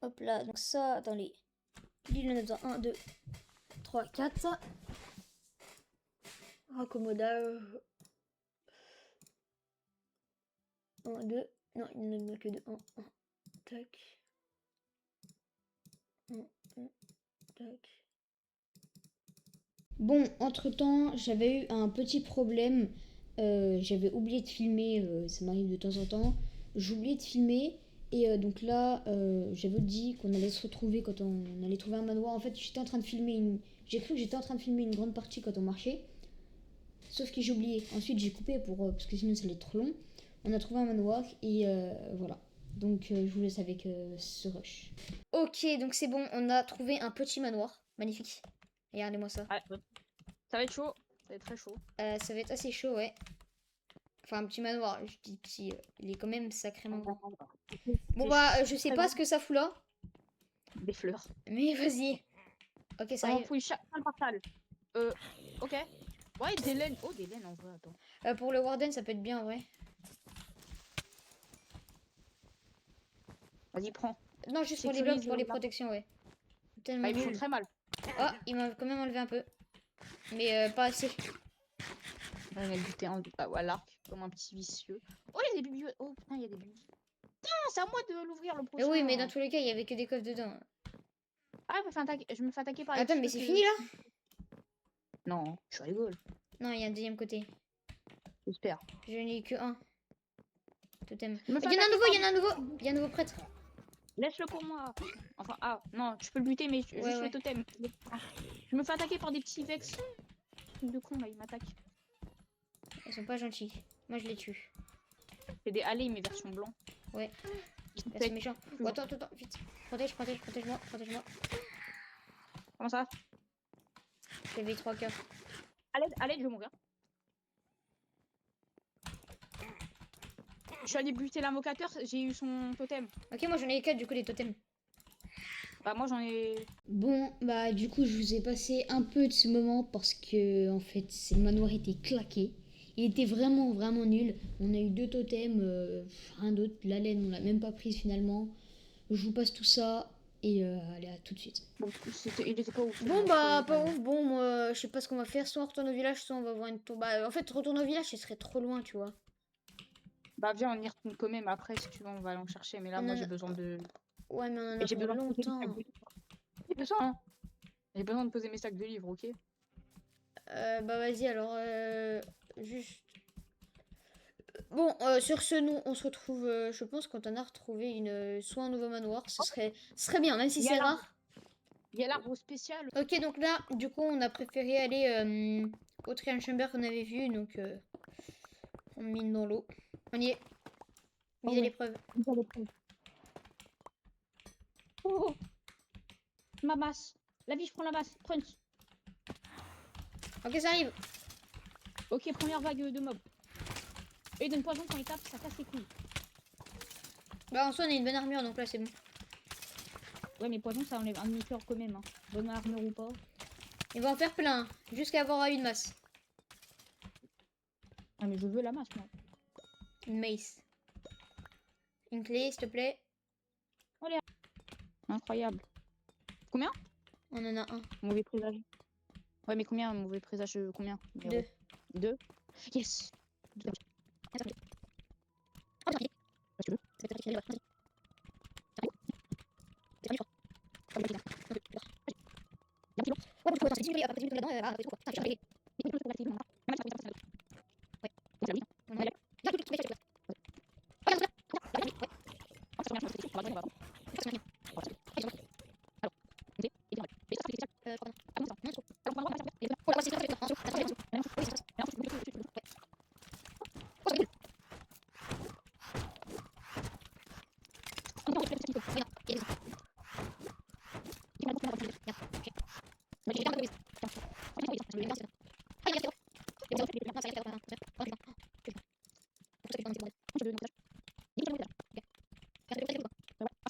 A: Hop là, donc ça, attendez. Il en a besoin 1, 2, 3, 4. Raccommodage. 1, 2. Non, il n'en a que 2. 1, 1. Tac. 1, 1. Tac. Bon, entre-temps, j'avais eu un petit problème. J'avais oublié de filmer, ça m'arrive de temps en temps. J'ai oublié de filmer. Et donc là, j'avais dit qu'on allait se retrouver quand on allait trouver un manoir. En fait, j'étais en train de filmer une... J'ai cru que j'étais en train de filmer une grande partie quand on marchait. Sauf que j'ai oublié. Ensuite, j'ai coupé pour parce que sinon ça allait être trop long. On a trouvé un manoir et voilà. Donc je vous laisse avec ce rush. Ok, donc c'est bon, on a trouvé un petit manoir. Magnifique. Regardez-moi ça.
B: Ah, ça va être chaud. Ça va être très chaud.
A: Ça va être assez chaud, ouais. Enfin, un petit manoir, je dis petit. Il est quand même sacrément grand. Bon bah, je sais pas ce que ça fout là.
B: Des fleurs.
A: Mais vas-y. Ok, ça
B: On
A: arrive.
B: fouille chaque parcelle. Ok. Ouais, des laines. Oh, des laines en vrai, attends.
A: Pour le Warden, ça peut être bien en vrai.
B: Vas-y, prends.
A: Non, juste pour les
B: Sécurise
A: blocs, pour les
B: la-
A: protections, ouais. Tellement
B: Bah, ils me font
A: nul.
B: très mal.
A: Oh, il m'a quand même enlevé un peu. Mais pas assez.
B: Ouais, il m'a buté un à l'arc, comme un petit vicieux. Oh, il y a des bibliothèques. Oh, putain, il y a des bibliothèques. Putain, c'est à moi de l'ouvrir le prochain.
A: Oui, mais dans tous les cas, il y avait que des coffres dedans.
B: Ah, je me fais attaquer par les
A: Attends, mais
B: trucs,
A: c'est fini là?
B: Non, je rigole.
A: Non, il y a un deuxième côté.
B: J'espère.
A: Je n'ai que un. Totem.
B: Je me
A: Oh,
B: fais
A: il y en a un
B: attaquer
A: nouveau,
B: par
A: il y en a un nouveau. Il y a un nouveau prêtre.
B: Laisse-le pour moi. Enfin, ah, non, tu peux le buter, mais
A: Ouais,
B: juste
A: ouais.
B: le totem. Je me fais attaquer par des petits vex. Truc de con, là, ils m'attaquent.
A: Ils sont pas gentils. Moi, je les tue.
B: C'est des allées, mais version blanc.
A: Ouais.
B: Ils sont
A: Là, c'est
B: fake.
A: méchant. Oh, attends, attends, attends, vite. Protège, protège, protège-moi, protège-moi.
B: Comment ça?
A: J'avais 3 cœurs.
B: À l'aide, je vais mourir. Je suis allé buter l'invocateur, j'ai eu son totem.
A: Ok, moi j'en ai 4 du coup, des totems.
B: Bah, moi j'en ai.
A: Bon, bah du coup, je vous ai passé un peu de ce moment parce que, en fait, ce manoir était claqué. Il était vraiment, vraiment nul. On a eu 2 totems, rien d'autre. La laine, on l'a même pas prise finalement. Je vous passe tout ça et allez, à tout de suite.
B: Bon, il était pas ouf.
A: Bon, bah, pas ouf. Bon, moi, je sais pas ce qu'on va faire. Soit on retourne au village, soit on va voir une tour. Bah, en fait, retourner au village, ce serait trop loin, tu vois.
B: Bah, viens, on y retourne quand même après, si tu veux, on va aller en chercher. Mais là, moi j'ai besoin de.
A: Ouais, mais on en
B: Et
A: a
B: j'ai
A: pour
B: besoin de poser mes sacs
A: longtemps.
B: de livres. J'ai besoin, hein. J'ai besoin de poser mes sacs de livres, ok?
A: Bah, vas-y, alors, juste. Bon, sur ce, nous, on se retrouve, je pense, quand on a retrouvé soit un nouveau manoir. Ce serait bien, même si
B: Il y a
A: c'est
B: l'arbre.
A: rare.
B: Il y a l'arbre spécial.
A: Ok, donc là, du coup, on a préféré aller au Trial Chamber qu'on avait vu. Donc, on mine dans l'eau. On y est. Mise à l'épreuve.
B: Oh, oh. Ma masse. La vie, je prends la masse. Crunch.
A: Ok, ça arrive.
B: Ok, première vague de mobs. Et donne poison quand il tape, ça casse les couilles.
A: Bah, en soi, on a une bonne armure, donc là, c'est bon.
B: Ouais, mais poison, ça enlève un demi-cœur quand même. Hein. Bonne armure ou pas.
A: Il va en faire plein, jusqu'à avoir une masse.
B: Ah, mais je veux la masse, moi.
A: Une mace. Une clé, s'il te plaît.
B: Incroyable. Combien?
A: On en a un.
B: Mauvais présage. Ouais, mais combien? Mauvais présage, combien?
A: 2.
B: 2. Yes. Deux.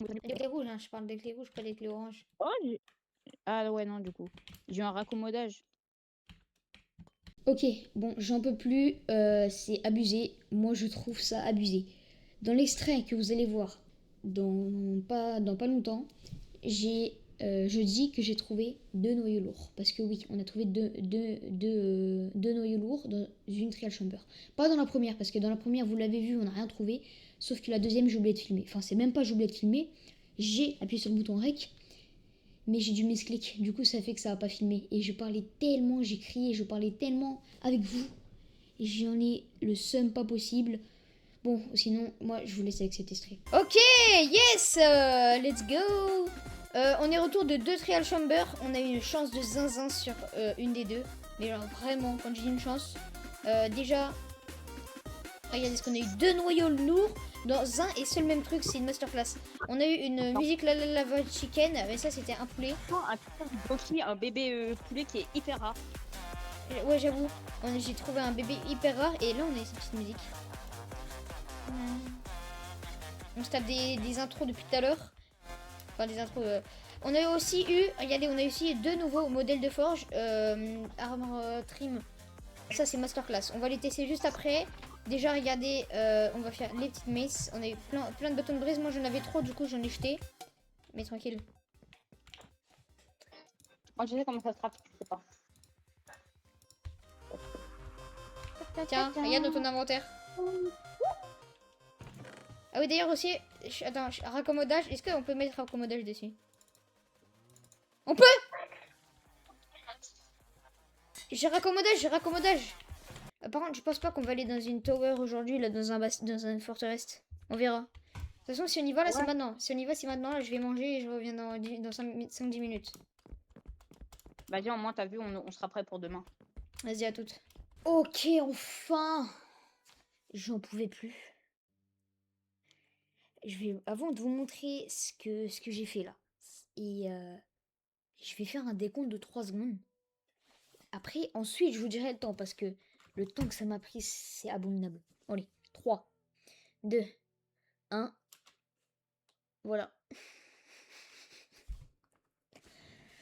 A: Des clés rouges, hein, je parle des clés rouges, pas des clés oranges.
C: Oh, ah ouais, non, du coup. J'ai eu un raccommodage.
A: Ok, bon, j'en peux plus, c'est abusé. Moi, je trouve ça abusé. Dans l'extrait que vous allez voir dans pas longtemps, je dis que j'ai trouvé 2 noyaux lourds. Parce que oui, on a trouvé deux noyaux lourds dans une trial chamber. Pas dans la première, parce que dans la première, vous l'avez vu, on n'a rien trouvé. Sauf que la deuxième, j'ai oublié de filmer. Enfin, c'est même pas j'ai oublié de filmer. J'ai appuyé sur le bouton REC, mais j'ai dû misclick. Du coup, ça fait que ça n'a pas filmé. Et je parlais tellement, j'ai crié, je parlais tellement avec vous. Et j'en ai le seum pas possible. Bon, sinon, moi, je vous laisse avec cet extrait. Ok, yes, let's go. On est retour de 2 trial chambers. On a eu une chance de zinzin sur une des deux. Mais genre, vraiment, quand je dis une chance, déjà, regardez ce qu'on a eu 2 noyaux lourds dans un et seul même truc, c'est une masterclass. On a eu une musique la la lava chicken, mais ça c'était un poulet.
C: Un bébé poulet qui est hyper rare.
A: Ouais, j'avoue, j'ai trouvé un bébé hyper rare et là on a cette petite musique. On se tape des intros depuis tout à l'heure. Enfin, des intros. On a aussi eu, regardez, on a aussi 2 nouveaux modèles de forge. Armor Trim. Ça, c'est masterclass. On va les tester juste après. Déjà, regardez, on va faire les petites messes. On a eu plein de bâtons de brise. Moi, j'en avais trop, du coup, j'en ai jeté. Mais tranquille.
C: Moi, je sais comment ça se trappe, je sais pas.
A: Tiens, regarde dans ton inventaire. Ah oui, d'ailleurs aussi, attends, raccommodage. Est-ce qu'on peut mettre raccommodage dessus? On peut. J'ai raccommodage. Par contre, je pense pas qu'on va aller dans une tower aujourd'hui, là, dans une forteresse. On verra. De toute façon, si on y va, là, c'est maintenant. Si on y va, c'est maintenant. Là, je vais manger et je reviens dans 5-10 minutes.
C: Vas-y, au moins, t'as vu, on sera prêt pour demain.
A: Vas-y, à toutes. Ok, enfin. J'en pouvais plus. Avant de vous montrer ce que j'ai fait là, et je vais faire un décompte de 3 secondes. Après, ensuite, je vous dirai le temps, parce que le temps que ça m'a pris, c'est abominable. Allez, 3, 2, 1. Voilà.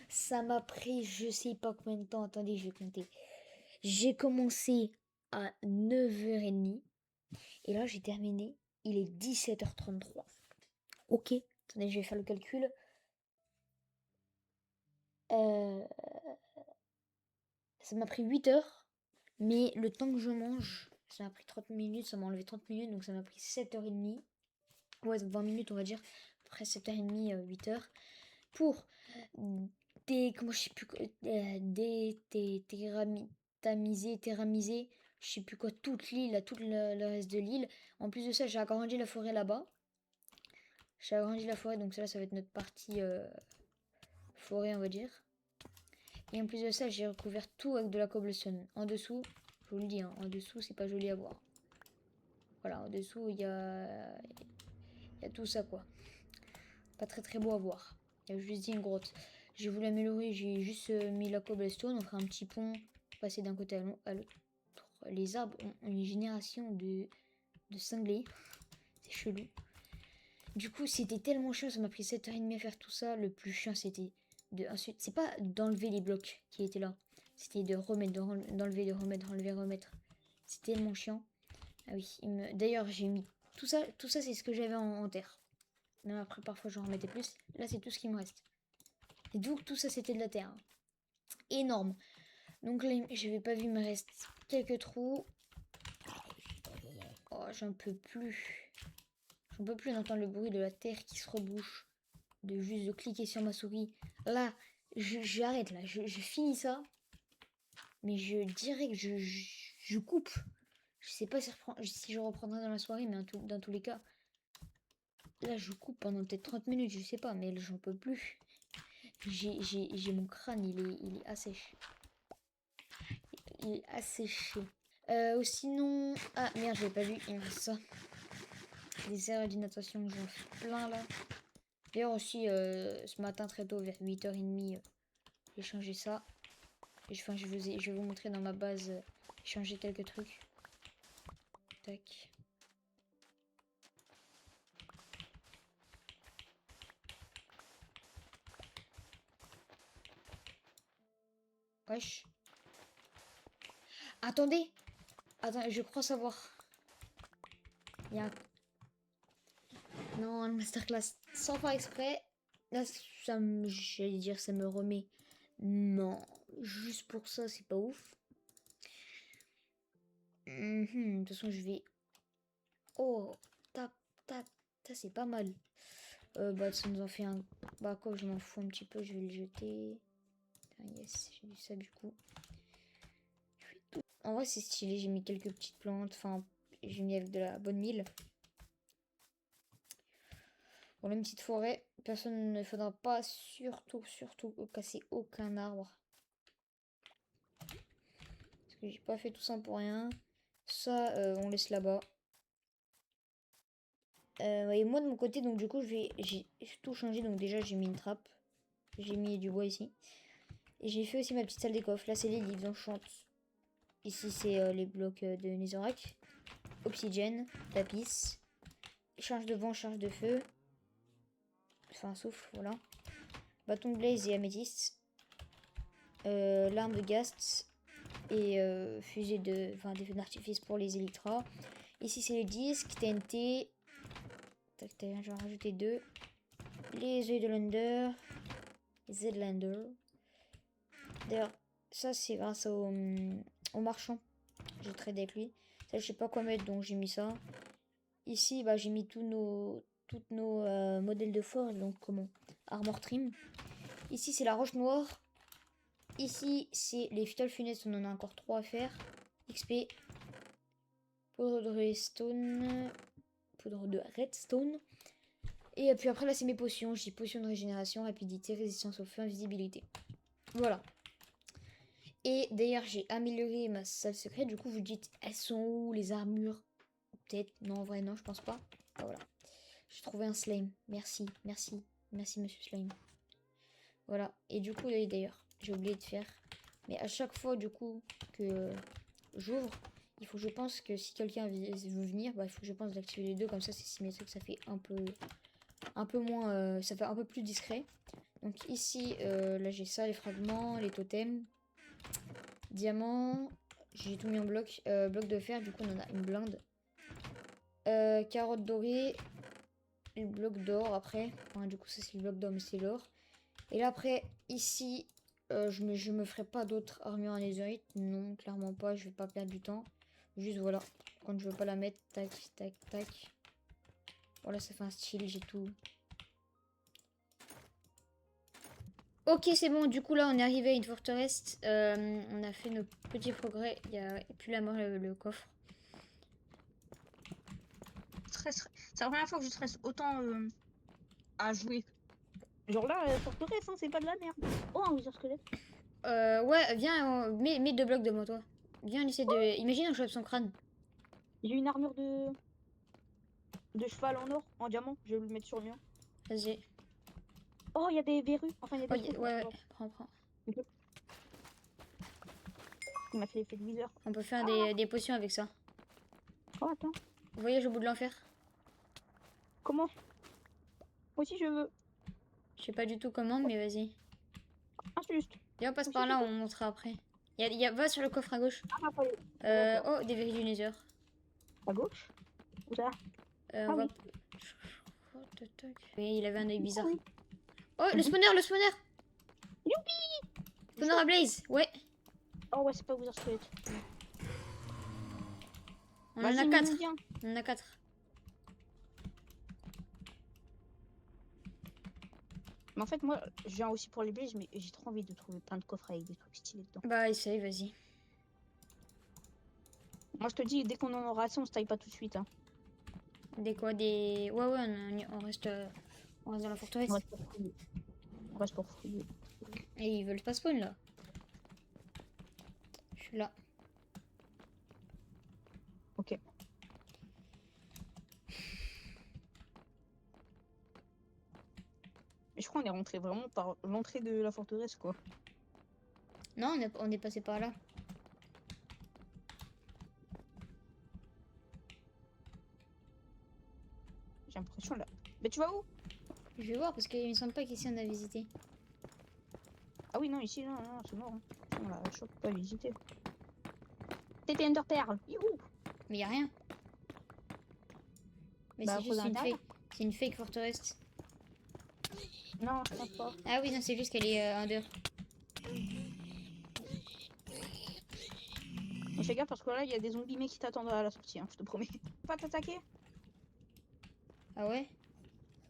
A: Ça m'a pris je sais pas combien de temps. Attendez, je vais compter. J'ai commencé à 9h30. Et là, j'ai terminé. Il est 17h33. Ok. Attendez, je vais faire le calcul. Ça m'a pris 8 heures. Mais le temps que je mange, ça m'a pris 30 minutes. Ça m'a enlevé 30 minutes. Donc ça m'a pris 7h30. Ouais, donc 20 minutes, on va dire. Après 7h30, 8h. Pour comment je sais plus quoi, téramiser, je sais plus quoi, toute l'île, tout le reste de l'île. En plus de ça, j'ai agrandi la forêt là-bas. J'ai agrandi la forêt, donc ça va être notre partie forêt, on va dire. Et en plus de ça, j'ai recouvert tout avec de la cobblestone. En dessous, je vous le dis, hein, en dessous, c'est pas joli à voir. Voilà, en dessous, il y a tout ça, quoi. Pas très beau à voir. Il y a juste une grotte. J'ai voulu améliorer, j'ai juste mis la cobblestone, on fera un petit pont, passer d'un côté à l'autre. Les arbres ont une génération de cinglés. C'est chelou. Du coup, c'était tellement chiant, ça m'a pris 7h30 à faire tout ça. Le plus chiant, c'était ensuite, c'est pas d'enlever les blocs qui étaient là. C'était de remettre, d'enlever, de remettre, enlever, remettre. C'est tellement chiant. Ah oui, d'ailleurs, j'ai mis tout ça c'est ce que j'avais en terre. Même après, parfois, j'en remettais plus. Là, c'est tout ce qui me reste. Et donc, tout ça, c'était de la terre. Énorme. Donc là, j'avais pas vu, il me reste quelques trous. Oh, j'en peux plus. J'en peux plus d'entendre le bruit de la terre qui se rebouche. De juste de cliquer sur ma souris. Là, j'arrête là. Je finis ça. Mais je dirais que je coupe. Je sais pas si je reprendrai dans la soirée, mais dans tous les cas. Là, je coupe pendant peut-être 30 minutes, je sais pas, mais j'en peux plus. J'ai mon crâne, il est asséché. Il est asséché. Sinon... Ah merde, j'avais pas vu, il me reste ça. Des erreurs de natation, j'en fais plein là. D'ailleurs aussi, ce matin très tôt, vers 8h30, j'ai changé ça. Et, enfin, je vais vous montrer dans ma base, j'ai changé quelques trucs. Tac. Wesh. Attendez. Attends, je crois savoir. Il y a un... Non, une masterclass. Sans faire exprès. Là, ça me... J'allais dire ça me remet. Non. Juste pour ça, c'est pas ouf. De toute façon, je vais... Oh. Tac, tac. Ça, c'est pas mal. Bah, ça nous en fait un... Bah, quoi, je m'en fous un petit peu. Je vais le jeter. Ah, yes, j'ai du ça du coup. En vrai, c'est stylé. J'ai mis quelques petites plantes. Enfin, j'ai mis avec de la bonne mille. Bon, là, une petite forêt. Personne ne faudra pas surtout casser aucun arbre. Parce que j'ai pas fait tout ça pour rien. Ça, on laisse là-bas. Et moi, de mon côté, donc du coup, j'ai tout changé. Donc déjà, j'ai mis une trappe. J'ai mis du bois ici. Et j'ai fait aussi ma petite salle des coffres. Là, c'est les livres enchantes. Ici, c'est les blocs de Netherrack. Obsidienne, lapis. Charge de vent, charge de feu. Enfin, souffle, voilà. Bâton de blaze et améthyste. L'arme de Ghast. Et fusée de... Enfin, des feux d'artifice pour les Elytras. Ici, c'est les disques, TNT. Tac, tac, j'en ai rajouté 2. Les œils de Lander. Zlander. D'ailleurs, ça, c'est grâce au marchand. J'ai tradé avec lui. Ça, je sais pas quoi mettre, donc j'ai mis ça. Ici, bah, j'ai mis toutes nos modèles de forge, donc comment Armor Trim. Ici, c'est la roche noire. Ici, c'est les fioles funestes, on en a encore 3 à faire. XP. Poudre de redstone. Poudre de redstone. Et puis après, là, c'est mes potions. J'ai potion de régénération, rapidité, résistance au feu, invisibilité. Voilà. Et d'ailleurs, j'ai amélioré ma salle secrète. Du coup, vous dites, elles sont où les armures? Peut-être. Non, en vrai, non, je pense pas. Ah, voilà. J'ai trouvé un slime. Merci, merci, merci, monsieur slime. Voilà. Et du coup, d'ailleurs, j'ai oublié de faire. Mais à chaque fois, du coup, que j'ouvre, il faut que je pense que si quelqu'un veut venir, bah, il faut que je pense d'activer les deux. Comme ça, c'est symétrique. Ça fait un peu moins... ça fait un peu plus discret. Donc ici, là, j'ai ça, les fragments, les totems. Diamant. J'ai tout mis en bloc. Bloc de fer, du coup, on en a une blinde. Carotte dorée. Le bloc d'or après. Enfin, du coup, ça, c'est le bloc d'or, mais c'est l'or. Et là, après, ici, je me ferai pas d'autres armures en netherite. Non, clairement pas. Je vais pas perdre du temps. Juste, voilà. Quand je veux pas la mettre, tac, tac, tac. Voilà, ça fait un style, j'ai tout. Ok, c'est bon. Du coup, là, on est arrivé à une forteresse. On a fait nos petits progrès. Il y a plus la mort le coffre.
B: C'est la première fois que je stresse autant à jouer. Genre là, forteresse, hein, c'est pas de la merde. Oh, un wizard squelette.
A: Ouais, viens, mets 2 blocs devant toi. Viens, essaie de... Imagine un chope son crâne.
B: J'ai une armure de cheval en or, en diamant. Je vais le mettre sur le mien.
A: Vas-y.
B: Oh, il y a des verrues. Enfin, il y a
A: Oh,
B: des trucs.
A: ouais, prends.
B: Il m'a fait l'effet de wizard.
A: On peut faire des potions avec ça.
B: Oh, attends.
A: Voyage au bout de l'enfer.
B: Comment? Moi aussi, je veux.
A: Je sais pas du tout comment, mais vas-y.
B: Ah, c'est juste.
A: Viens, on passe
B: Aussi,
A: par là,
B: je
A: on montrera après. Va sur le coffre à gauche.
B: Ah, pas
A: Oh, des verres du Nether.
B: à gauche? Où ça?
A: On va...
B: oui.
A: Oui, il avait un œil bizarre.
B: Oui.
A: Oh, le spawner!
B: Youpi!
A: Spawner à Blaze, ouais.
B: Oh, ouais, c'est pas wizard squelette.
A: On en a
B: Vas-y,
A: 4.
B: viens.
A: On en a 4.
B: Mais en fait, moi, je viens aussi pour les blazes, mais j'ai trop envie de trouver plein de coffres avec des trucs stylés dedans.
A: Bah, essaye, vas-y.
B: Moi, je te dis, dès qu'on en aura assez, on se taille pas tout de suite. Hein.
A: Des quoi? Des... Ouais, on reste dans la forteresse.
B: On reste pour fouiller. On reste pour fouiller.
A: Et ils veulent pas spawn, là. Je suis là.
B: Ok. Mais je crois qu'on est rentré vraiment par l'entrée de la forteresse, quoi.
A: Non, on est passé par là.
B: J'ai l'impression là. Mais tu vas où?
A: Je vais voir parce qu'il me semble pas qu'ici on a visité.
B: Ah oui, non, ici, non, c'est mort. Hein. façon là, je peux pas visiter. C'était Ender Pearl. Youhou.
A: Mais y a rien. Mais
B: Bah,
A: c'est
B: faut
A: juste
B: à
A: une
B: l'intérieur.
A: fake. C'est une fake forteresse.
B: Non, je pense pas.
A: Ah oui, non, c'est juste qu'elle est under.
B: Mais fais gaffe parce que là, il y a des zombies mais qui t'attendent à la sortie, hein, je te promets. Pas t'attaquer.
A: Ah ouais?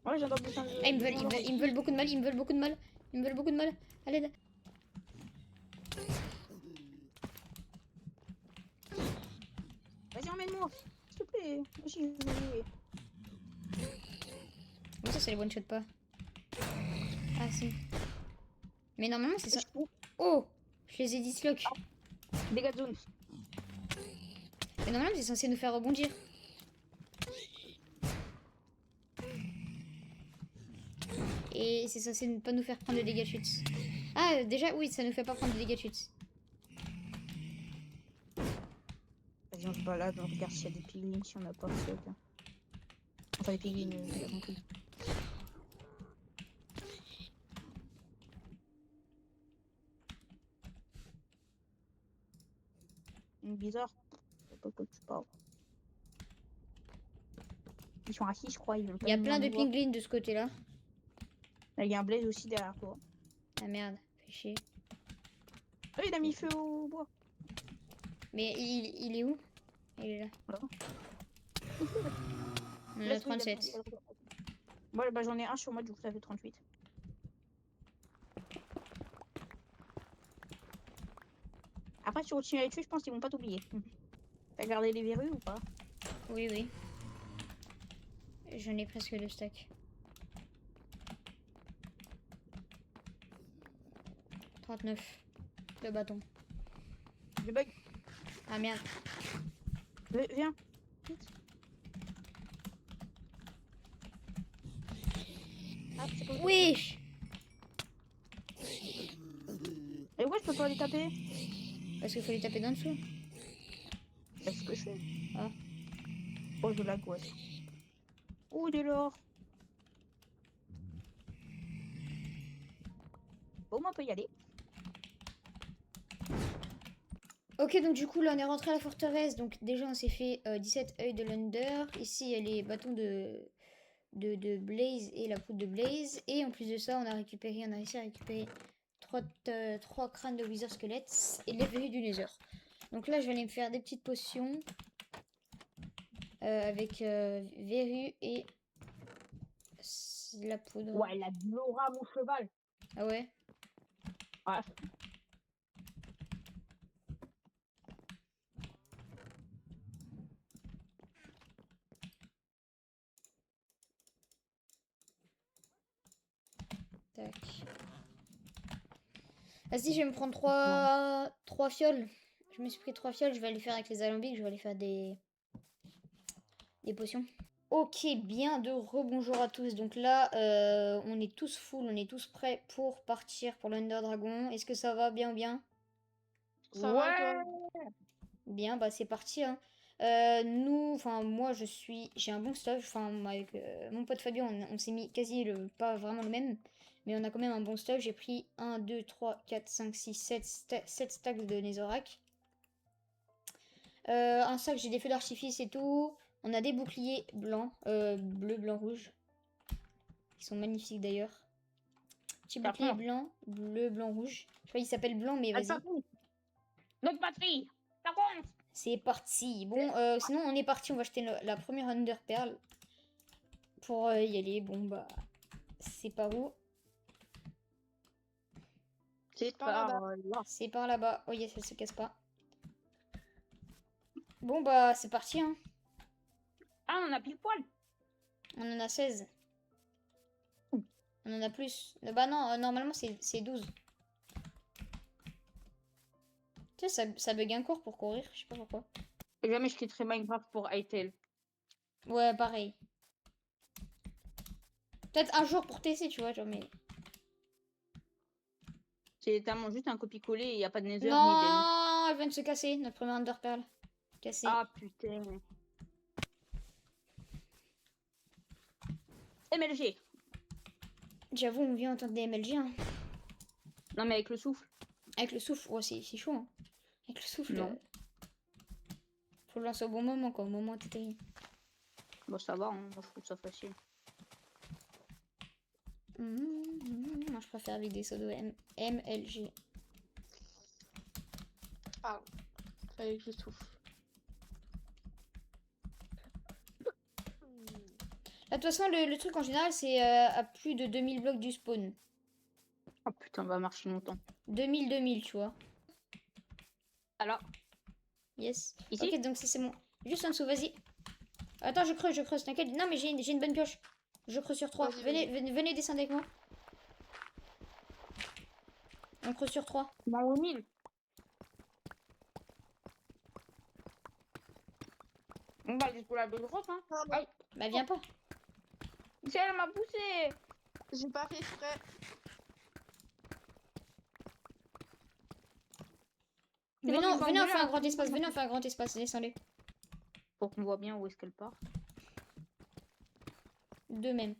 B: Ouais, j'adore bien ça.
A: Ah, ils me veulent beaucoup de mal, ils me veulent beaucoup de mal. Ils me veulent beaucoup de mal. Allez, là.
B: Vas-y, emmène-moi. S'il te plaît. Vas-y, je veux jouer.
A: Comment ça les one shot pas? Ah si. Mais normalement, c'est ça. Oh! Je les ai dislock.
B: Dégâts de zone.
A: Mais normalement, c'est censé nous faire rebondir. Et c'est censé ne pas nous faire prendre de dégâts de chute. Ah, déjà, oui, ça nous fait pas prendre de dégâts de chute.
B: Vas-y, on se balade, on regarde s'il y a des piglins, si on a pas, c'est ok. Enfin, des piglins, j'ai compris. Bizarre. Je sais pas de quoi tu parles. Ils sont assis, je crois. Ils veulent pas
A: Il y a
B: venir
A: plein de
B: nous voir.
A: pinglins de ce côté-là.
B: Là, il y a un blaze aussi derrière toi.
A: Ah merde, fait chier.
B: Ah, il a mis feu au bois.
A: Mais il est où? Il est là.
B: Là.
A: On en a
B: Laisse-le, il a
A: 37.
B: le droit. Moi, bah, j'en ai un sur moi, du coup, ça fait 38. Après, si tu continues à les tuer, je pense qu'ils vont pas t'oublier. T'as gardé les verrues ou pas?
A: Oui, oui. J'en ai presque 2 stacks. 39. Le bâton.
B: Le bug.
A: Ah merde.
B: Viens. Vite. Ah, c'est pas...
A: Wesh!
B: Et ouais, je peux pas les taper.
A: Parce qu'il faut les taper d'en dessous.
B: Bah, c'est ce que je fais.
A: Ah.
B: Oh, de la gosse. Oh, de l'or. Bon, on peut y aller.
A: Ok, donc du coup, là, on est rentré à la forteresse. Donc, déjà, on s'est fait 17 œils de l'Under. Ici, il y a les bâtons de Blaze et la poudre de Blaze. Et en plus de ça, on a réussi à récupérer 3 crânes de Wither Squelettes et les verrues du Nether. Donc là, je vais aller me faire des petites potions avec verrues et la poudre.
B: Ouais, il a de l'aura, mon cheval.
A: Ah ouais?
B: Ouais.
A: Tac. Vas-y, je vais me prendre 3 fioles. Je me suis pris 3 fioles, je vais aller faire avec les alambics, je vais aller faire des potions. Ok, bien de rebonjour à tous. Donc là, on est tous full, on est tous prêts pour partir pour l'Under Dragon. Est-ce que ça va bien ou bien?
B: Ça va, toi?
A: Bien, bah c'est parti, hein. Moi j'ai un bon stuff. Enfin, avec mon pote Fabien, on s'est mis quasi pas vraiment le même, mais on a quand même un bon stuff. J'ai pris 1, 2, 3, 4, 5, 6, 7 stacks de Netherrack. Un sac, j'ai des feux d'artifice et tout. On a des boucliers blancs, bleu, blanc, rouge. Ils sont magnifiques d'ailleurs. Petit bouclier blanc, bleu, blanc, rouge. Je crois qu'il s'appelle blanc, mais vas-y.
B: Notre patrie. Ça compte.
A: C'est parti. Bon, sinon on est parti. On va acheter la première Under Pearl pour y aller. Bon, bah, c'est par où?
B: C'est par là.
A: C'est par là-bas. Oh yes, elle se casse pas. Bon, bah, c'est parti, hein.
B: Ah, on a pile poil.
A: On en a 16. On en a plus. Bah non, normalement c'est 12. Tu sais, ça bug un cours pour courir. Je sais pas pourquoi.
B: Jamais je quitterai Minecraft pour Hytale.
A: Ouais, pareil. Peut-être un jour pour tester, tu vois, genre, mais...
B: C'est tellement juste un copier-coller et il n'y a pas de nether ni
A: Non, elle vient de se casser, notre première Underpearl. Cassée.
B: Ah putain. MLG.
A: J'avoue, on vient entendre des MLG, hein.
B: Non mais avec le souffle.
A: Avec le souffle, ouais, c'est chaud. Hein. Avec le souffle,
B: Non.
A: faut le lancer au bon moment, quoi. Au moment où t'étais.
B: Bon, ça va, hein. Moi, je trouve ça facile.
A: Moi, je préfère avec des pseudos MLG.
D: Ah, avec le souffle.
A: Là, de toute façon, le truc en général, c'est à plus de 2000 blocs du spawn.
B: Oh putain, on va marcher longtemps.
A: 2000, tu vois.
B: Alors,
A: Yes.
B: ici
A: Ok, donc c'est bon. Juste en dessous, vas-y. Attends, je creuse, t'inquiète. Non, mais j'ai une bonne pioche. Je creuse sur 3.
D: Vas-y,
A: Venez descendre avec moi. On creuse sur 3.
B: Dans le 1000. On va jusqu'au la belle grosse, hein. Aïe,
A: Bah, viens pas.
B: si elle m'a poussé.
D: J'ai pas fait exprès.
B: C'est moi
A: Venez,
B: qui vais
A: venez, on
B: engueuler,
A: fait un
B: hein.
A: grand espace. Venez, on fait un grand espace. Descendez.
B: Pour qu'on voit bien où est-ce qu'elle part.
A: Deux même.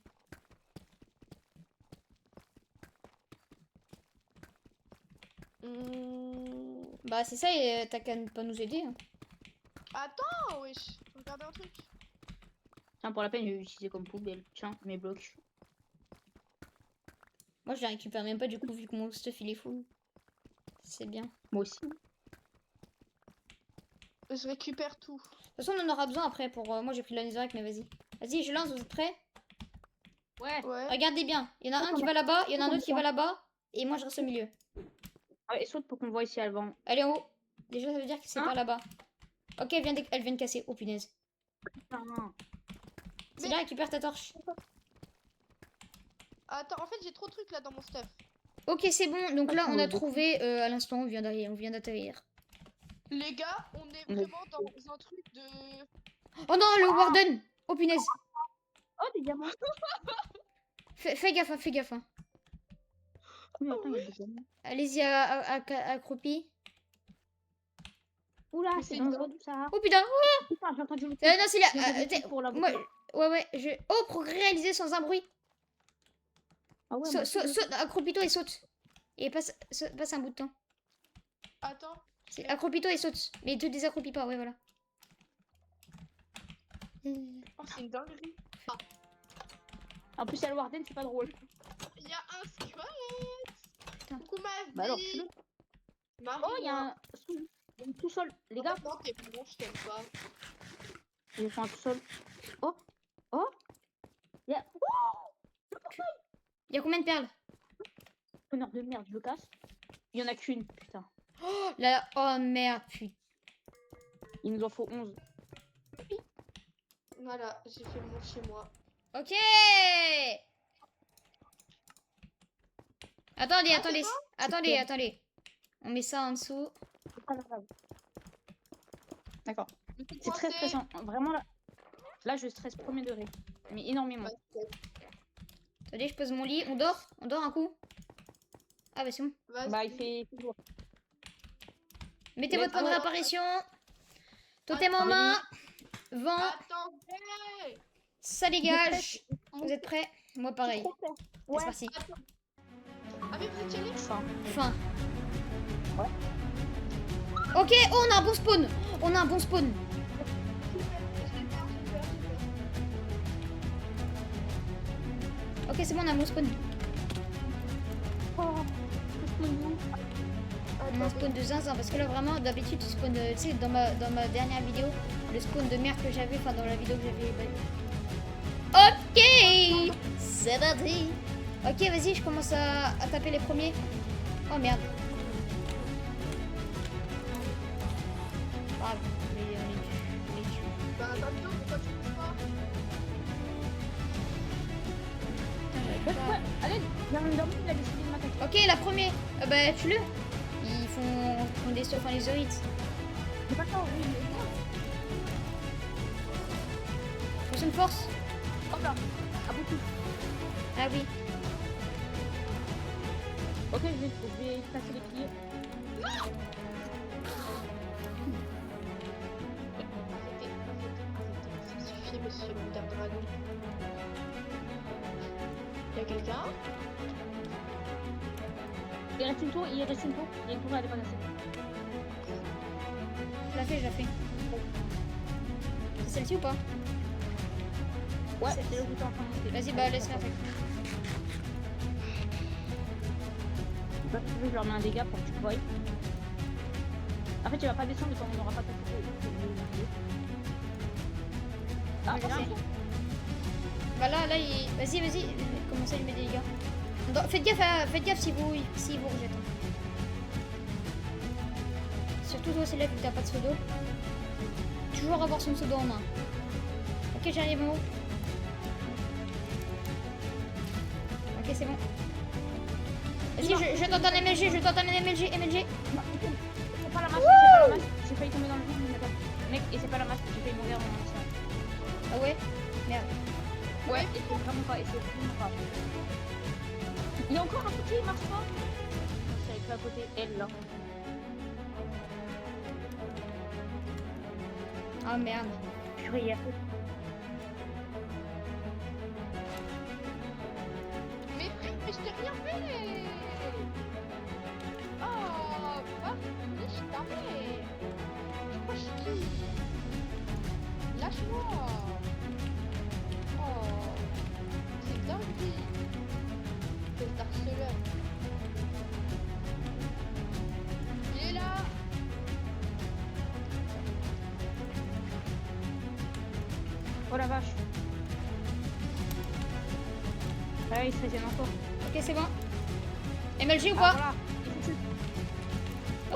A: Bah, c'est ça, et t'as qu'à ne pas nous aider. Hein.
D: Attends, wesh. Regardez un truc.
B: Tiens, pour la peine, je vais l'utiliser comme poubelle. Tiens, mes blocs.
A: Moi, je les récupère même pas du coup, vu que mon stuff il est full. C'est bien. De
B: Moi aussi.
D: Je récupère tout.
A: toute façon, on en aura besoin après pour. Moi, j'ai pris la netherrack, mais vas-y. Vas-y, je lance, vous êtes prêts?
B: Ouais.
D: Ouais.
A: Regardez bien. Il y en a un qui va là-bas, il y en a un autre qui va là-bas, et moi, je reste au milieu.
B: Ah, et saute pour qu'on voit ici avant.
A: Elle est en haut. Déjà, ça veut dire que c'est
B: Hein?
A: par là-bas. Ok, elle vient de casser. Oh punaise.
B: Putain.
A: C'est là, récupère ta torche.
D: Attends, en fait, j'ai trop de trucs là dans mon stuff.
A: Ok, c'est bon. Donc là, on a
B: beaucoup.
A: trouvé à l'instant, on vient d'atterrir.
D: Les gars, on est
B: Ouais.
D: vraiment dans un truc de.
A: Oh non, le warden. Oh punaise.
B: Oh, des diamants.
A: Fais gaffe, hein, fais gaffe. Hein.
B: Oui, attends, il y a des diamants.
A: Allez-y, accroupi.
B: Oula,
D: Mais
B: c'est
D: c'est
B: dangereux tout ça.
A: Oh putain.
B: Putain, j'ai entendu le
A: Non, c'est là.
B: J'ai entendu le truc pour la
A: Moi,
B: bouteille.
A: ouais, je. Oh, progrès réalisé sans un bruit.
B: Ah ouais, moi,
A: Saute, accroupis-toi et saute. Et passe un bout de temps.
D: Attends.
A: Accroupis-toi et saute. Mais te désaccroupis pas, ouais, voilà.
D: Oh, c'est une dinguerie.
B: En plus, il y a le Warden, c'est pas drôle.
D: Il y a un squelette.
A: Putain.
D: Coucou ma vie.
B: Bah alors, tu le...
D: Marie,
B: Oh, il y a un tout-sol. Les gars,
D: Non, t'es bon, je t'aime pas.
B: j'ai fait un tout-sol. Oh, oh. Il y a...
A: Il y a combien de perles?
B: Connard de merde, je le casse. Il y en a qu'une, putain.
A: Là, oh merde, putain.
B: Il nous en faut 11.
D: Voilà, j'ai fait mon chez moi.
A: Ok. Attendez,
D: Ah,
A: attendez,
D: c'est
A: attendez, attendez. On met ça en dessous.
B: C'est pas grave. D'accord.
D: Je suis
B: C'est très
D: coincée.
B: stressant. Vraiment, là, je stresse premier degré. Mais énormément.
A: Attendez, je pose mon lit. On dort un coup. Ah bah c'est bon.
D: Vas-y.
B: Bah, il fait toujours.
A: Mettez
B: Mais
A: votre point de
D: attends.
A: réapparition. Totem en
D: Attends.
A: main. Vent.
D: Attendez.
A: Ça dégage. Vous êtes prêts? Moi pareil.
B: Ouais.
A: C'est parti.
D: Attends. Ah mais vous étiez allés?
B: Enfin,
A: Fin.
B: Ouais.
A: Ok, oh, on a un bon spawn. On a un bon spawn. Ok, c'est bon, on a un bon spawn. On a un spawn de zinzin parce que là vraiment d'habitude tu spawn, tu sais dans ma dernière vidéo, le spawn de merde que j'avais, enfin dans la vidéo que j'avais. Ok, c'est parti. Ok, vas-y, je commence à taper les premiers. Oh merde. Ah, on est dessus.
D: Bah Babito, pourquoi tu bouges pas?
A: Putain, j'arrive pas.
B: allez, il y a un homme qui a décidé de m'attaquer.
A: Ok, la première. Bah tue-le. Ils font des stuff en lézerites.
B: C'est pas ça, oui.
A: Faut une force.
B: Hop là, à beaucoup.
A: Ah oui.
B: Ok, je vais passer les pieds.
D: Arrêtez. Ça suffit, monsieur le Dark Dragon. Y'a quelqu'un?
C: Il reste une tour, il reste une tour. Il y a une tour, elle est pas cassée.
A: Je la fais, je la fais. C'est celle-ci ou pas?
C: Ouais, c'est le bouton en train de monter.
A: Vas-y, bah laisse-la faire.
C: Bah, si tu veux, je leur mets un dégât pour que tu voies. En fait, tu vas pas descendre quand on n'aura pas ta photo. Ah,
A: Je sais.
C: attention.
A: Bah là, il... Vas-y, commencez à lui mettre des dégâts. Faites gaffe si vous rejetez. Surtout toi, c'est là vu que t'as pas de pseudo. Toujours avoir son pseudo en main. Ok, j'arrive en haut. Ok, c'est bon. Vas-y, je tente un MLG, MLG.
C: Non, c'est pas la masse, c'est pas la masse. J'ai failli tomber dans le vide, mais d'accord. Mec, et c'est pas la masse, j'ai failli mourir en ça.
A: Ah ouais? Merde.
C: Ouais, et c'est vraiment pas, et c'est vraiment pas. Il y a encore un truc qui marche pas. C'est avec la côté, elle là.
A: Ah merde.
C: Purée, il y a
D: Mais frère, mais je t'ai rien fait. Oh, bah, je t'arrête. Je crois que je qui? Lâche-moi. Oh, c'est dingue. C'est harceleur. Il est là.
C: Oh la vache. Ah, il se régène encore.
A: Ok, c'est bon. MLG ou
C: Ah,
A: pas?
C: voilà.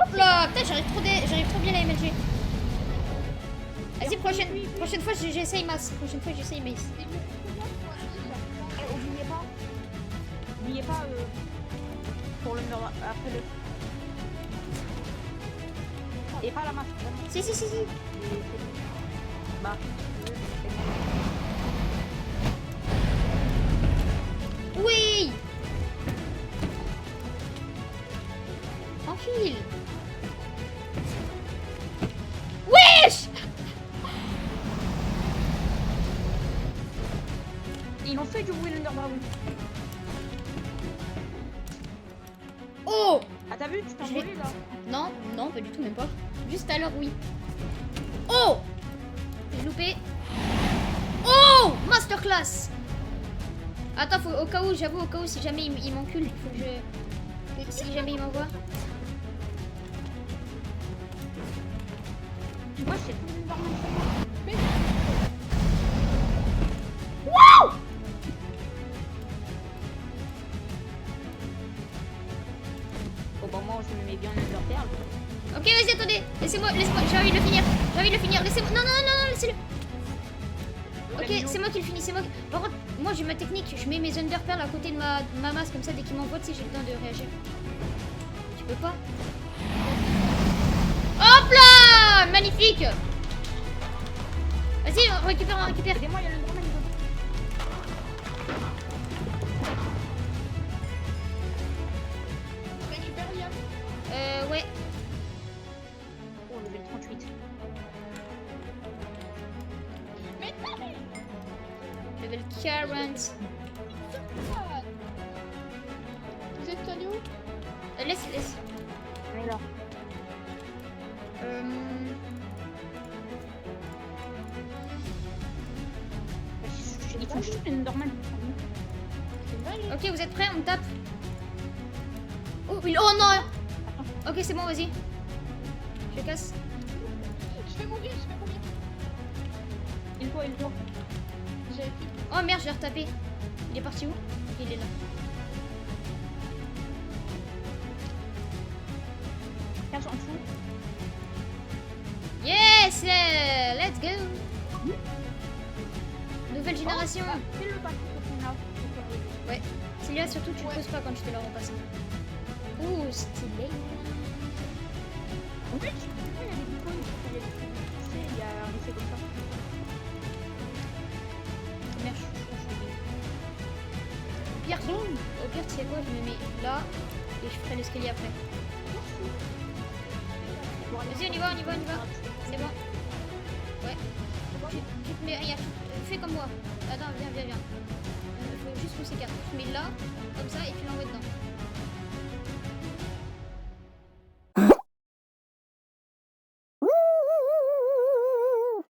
A: Hop là. Putain, j'arrive trop bien la MLG. Vas-y, prochaine fois j'essaye masse. Prochaine fois j'essaye masse.
D: Et mais comment toi,
C: Eh, oubliez pas, pour le mur après le. Et pas la masse. Vraiment.
A: Si.
C: Bah.
A: Oui. Enfile. Wesh.
C: Ils ont fait du Will Underground.
A: Oh.
C: Ah, t'as vu, tu t'es
A: Je vais-
C: envolé là.
A: Non, pas du tout, même pas. Juste à l'heure, oui. Oh. J'ai loupé. Oh. Masterclass. Attends, au cas où, si jamais il m'encule, il faut que je... Si jamais il m'envoie.
C: Moi, c'est tout Underground. Bon, bah, moi, je me mets bien en Underperle.
A: Ok, vas-y, attendez. Laissez-moi, j'ai envie de le finir. Laissez-moi. Non, laissez-le. Ok, c'est moi qui le finis, c'est moi qui... Par contre, moi j'ai ma technique, je mets mes underpearls à côté de ma masse, comme ça dès qu'il m'envoie, tu sais, j'ai le temps de réagir. Tu peux pas? Hop là! Magnifique! Vas-y, on récupère.
C: Aidez-moi, il y a le Underman.
D: récupère Liam.
A: Ouais.
C: Oh, level 38.
D: Mais non,
A: Level 40.
D: vous êtes allé où?
A: Laisse.
C: Mais là. Il faut juste une Underman.
D: C'est mal.
A: Ok, vous êtes prêts? On tape. Oh non! Ok, c'est bon, vas-y. Je casse.
D: Je fais mourir.
C: Il faut.
D: J'avais plus.
A: Oh merde, je l'ai retapé. Il est parti où? Il est là.
C: Tiens, j'en fous.
A: Yes! Let's go! Nouvelle génération.
C: C'est le bateau qu'on a.
A: Ouais. Celui-là, surtout, tu le poses pas quand tu te le repasses. Ouh, stylé.
C: En fait, je sais pas, il y a des bitcoins. Tu sais, il y a un effet comme ça.
A: Merde, au pire, tu sais quoi, je me mets là et je ferai l'escalier après. Vas-y, on y va. C'est bon. Ouais. Tu te mets, regarde, fais comme moi. Attends, viens. Faut juste pousser 4. Tu te mets là, comme ça.